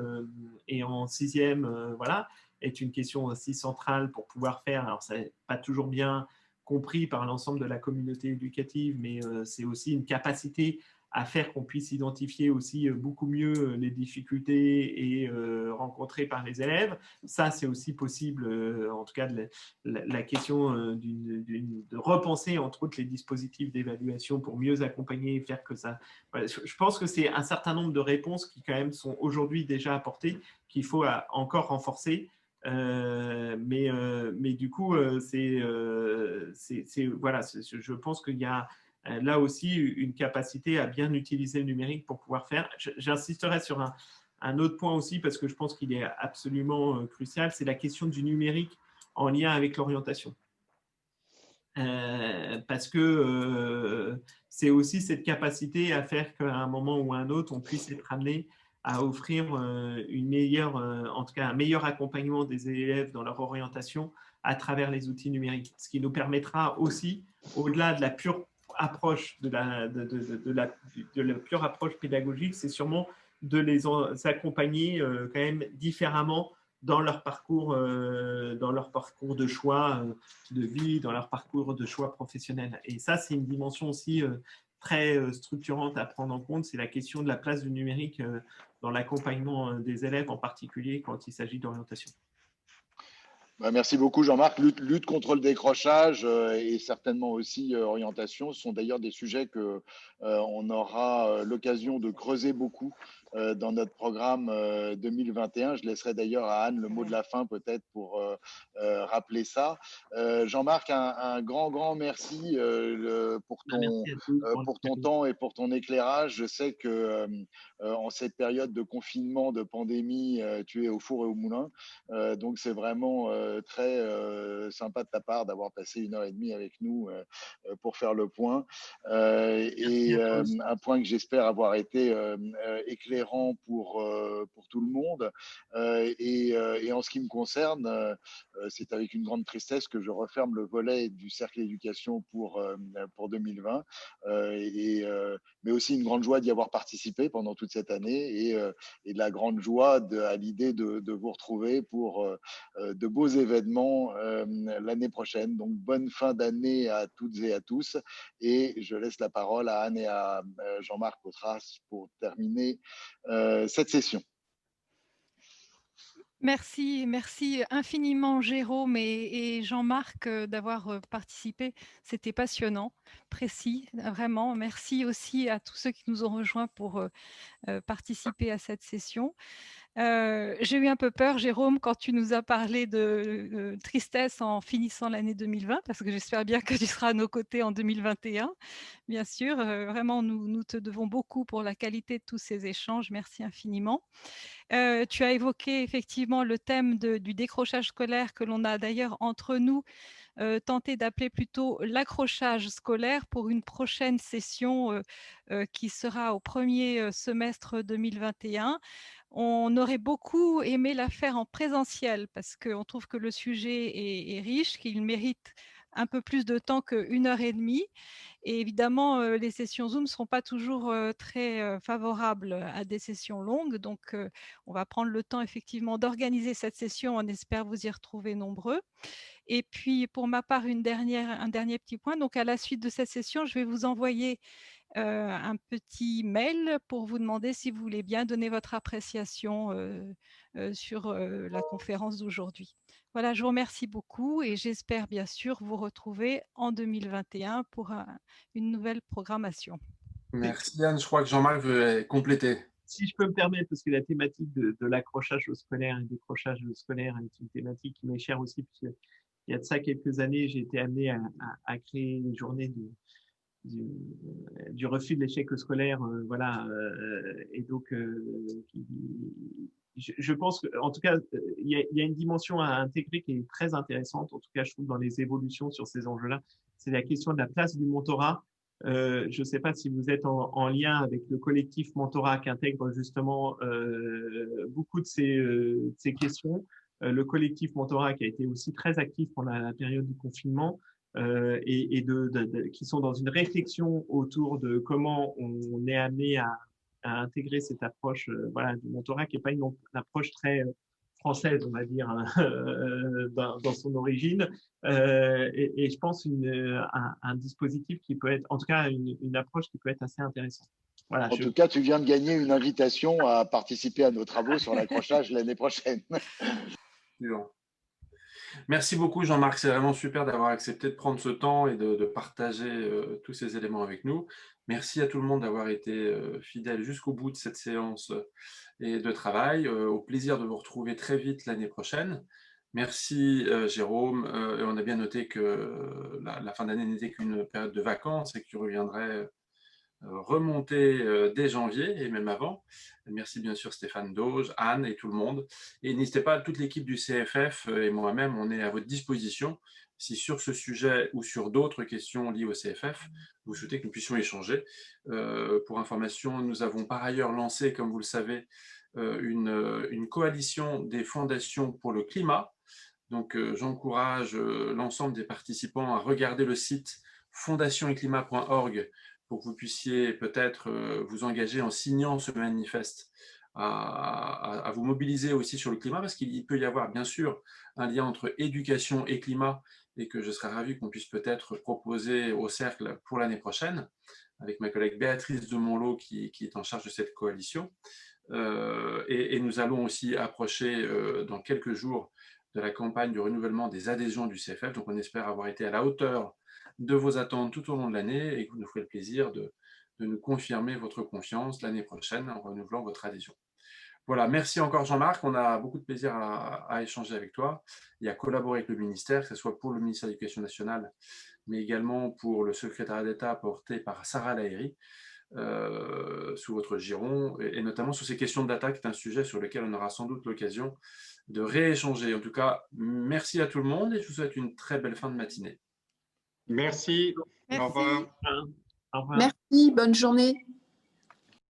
et en 6e, voilà, est une question aussi centrale pour pouvoir faire… Alors, ça n'est pas toujours bien compris par l'ensemble de la communauté éducative, mais c'est aussi une capacité à faire qu'on puisse identifier aussi beaucoup mieux les difficultés et rencontrées par les élèves. Ça, c'est aussi possible, en tout cas, la question de repenser, entre autres, les dispositifs d'évaluation pour mieux accompagner et faire que ça… Voilà, je pense que c'est un certain nombre de réponses qui, quand même, sont aujourd'hui déjà apportées, qu'il faut encore renforcer. Mais du coup, voilà, je pense qu'il y a là aussi une capacité à bien utiliser le numérique pour pouvoir faire. J'insisterai sur un autre point aussi, parce que je pense qu'il est absolument crucial, c'est la question du numérique en lien avec l'orientation. Parce que c'est aussi cette capacité à faire qu'à un moment ou à un autre, on puisse être amené à offrir une meilleure, en tout cas un meilleur accompagnement des élèves dans leur orientation à travers les outils numériques. Ce qui nous permettra aussi, au-delà de la pure approche, de la pure approche pédagogique, c'est sûrement de les accompagner quand même différemment dans leur parcours de choix de vie, dans leur parcours de choix professionnel. Et ça, c'est une dimension aussi très structurante à prendre en compte, c'est la question de la place du numérique dans l'accompagnement des élèves, en particulier quand il s'agit d'orientation. Merci beaucoup Jean-Marc. Lutte contre le décrochage et certainement aussi orientation sont d'ailleurs des sujets que on aura l'occasion de creuser beaucoup dans notre programme 2021. Je laisserai d'ailleurs à Anne le mot de la fin peut-être pour rappeler ça. Jean-Marc, un grand merci pour ton temps et pour ton éclairage. Je sais que en cette période de confinement, de pandémie, tu es au four et au moulin. Donc c'est vraiment très sympa de ta part d'avoir passé 1h30 avec nous pour faire le point. Un point que j'espère avoir été éclairant pour tout le monde. Et en ce qui me concerne, c'est avec une grande tristesse que je referme le volet du cercle éducation pour 2020, mais aussi une grande joie d'y avoir participé pendant toute cette année et de la grande joie à l'idée de vous retrouver pour de beaux événements l'année prochaine. Donc, bonne fin d'année à toutes et à tous. Et je laisse la parole à Anne et à Jean-Marc Autras pour terminer cette session. Merci infiniment Jérôme et Jean-Marc d'avoir participé. C'était passionnant, précis, vraiment. Merci aussi à tous ceux qui nous ont rejoints pour participer à cette session. J'ai eu un peu peur, Jérôme, quand tu nous as parlé de tristesse en finissant l'année 2020, parce que j'espère bien que tu seras à nos côtés en 2021. Bien sûr, vraiment, nous te devons beaucoup pour la qualité de tous ces échanges. Merci infiniment. Tu as évoqué effectivement le thème du décrochage scolaire que l'on a d'ailleurs entre nous tenté d'appeler plutôt l'accrochage scolaire pour une prochaine session qui sera au premier semestre 2021. On aurait beaucoup aimé la faire en présentiel parce qu'on trouve que le sujet est riche, qu'il mérite un peu plus de temps qu'1h30. Et évidemment, les sessions Zoom ne seront pas toujours très favorables à des sessions longues. Donc, on va prendre le temps effectivement d'organiser cette session. On espère vous y retrouver nombreux. Et puis, pour ma part, un dernier petit point. Donc, à la suite de cette session, je vais vous envoyer un petit mail pour vous demander si vous voulez bien donner votre appréciation sur la conférence d'aujourd'hui. Voilà, je vous remercie beaucoup et j'espère bien sûr vous retrouver en 2021 pour une nouvelle programmation. Merci Anne, je crois que Jean-Marc veut compléter. Si je peux me permettre, parce que la thématique de l'accrochage au scolaire et du décrochage scolaire est une thématique qui m'est chère aussi, puisqu'il y a de ça quelques années, j'ai été amené à créer une journée du refus de l'échec scolaire, voilà, et donc je pense qu'en tout cas, il y a une dimension à intégrer qui est très intéressante, en tout cas je trouve dans les évolutions sur ces enjeux-là, c'est la question de la place du mentorat. Je ne sais pas si vous êtes en lien avec le collectif Mentorat qui intègre justement beaucoup de ces questions. Le collectif Mentorat qui a été aussi très actif pendant la période du confinement et qui sont dans une réflexion autour de comment on est amené à intégrer cette approche voilà, du mentorat qui n'est pas une approche très française, on va dire, dans son origine. Et je pense un dispositif qui peut être, en tout cas, une approche qui peut être assez intéressante. Voilà, en tout cas, tu viens de gagner une invitation à participer à nos travaux sur l'accrochage l'année prochaine. Merci beaucoup Jean-Marc, c'est vraiment super d'avoir accepté de prendre ce temps et de partager tous ces éléments avec nous. Merci à tout le monde d'avoir été fidèle jusqu'au bout de cette séance et de travail. Au plaisir de vous retrouver très vite l'année prochaine. Merci Jérôme. Et on a bien noté que la fin d'année n'était qu'une période de vacances et que tu reviendrais remonter dès janvier et même avant. Merci bien sûr Stéphane Dauge, Anne et tout le monde. Et n'hésitez pas, toute l'équipe du CFF et moi-même, on est à votre disposition. Si sur ce sujet ou sur d'autres questions liées au CFF, vous souhaitez que nous puissions échanger. Pour information, nous avons par ailleurs lancé, comme vous le savez, une coalition des fondations pour le climat. Donc j'encourage l'ensemble des participants à regarder le site fondationetclimat.org pour que vous puissiez peut-être vous engager en signant ce manifeste, à vous mobiliser aussi sur le climat, parce qu'il peut y avoir bien sûr un lien entre éducation et climat, et que je serais ravi qu'on puisse peut-être proposer au Cercle pour l'année prochaine, avec ma collègue Béatrice de Monlot qui est en charge de cette coalition. Et nous allons aussi approcher dans quelques jours de la campagne du renouvellement des adhésions du CFF, donc on espère avoir été à la hauteur de vos attentes tout au long de l'année et que vous nous ferez le plaisir de nous confirmer votre confiance l'année prochaine en renouvelant votre adhésion. Voilà, merci encore Jean-Marc, on a beaucoup de plaisir à échanger avec toi et à collaborer avec le ministère, que ce soit pour le ministère de l'Éducation nationale, mais également pour le secrétariat d'État porté par Sarah Lahiri. sous votre giron, et notamment sur ces questions de data, qui est un sujet sur lequel on aura sans doute l'occasion de rééchanger. En tout cas, merci à tout le monde et je vous souhaite une très belle fin de matinée. Merci. Merci. Au revoir. Au revoir. Merci, bonne journée.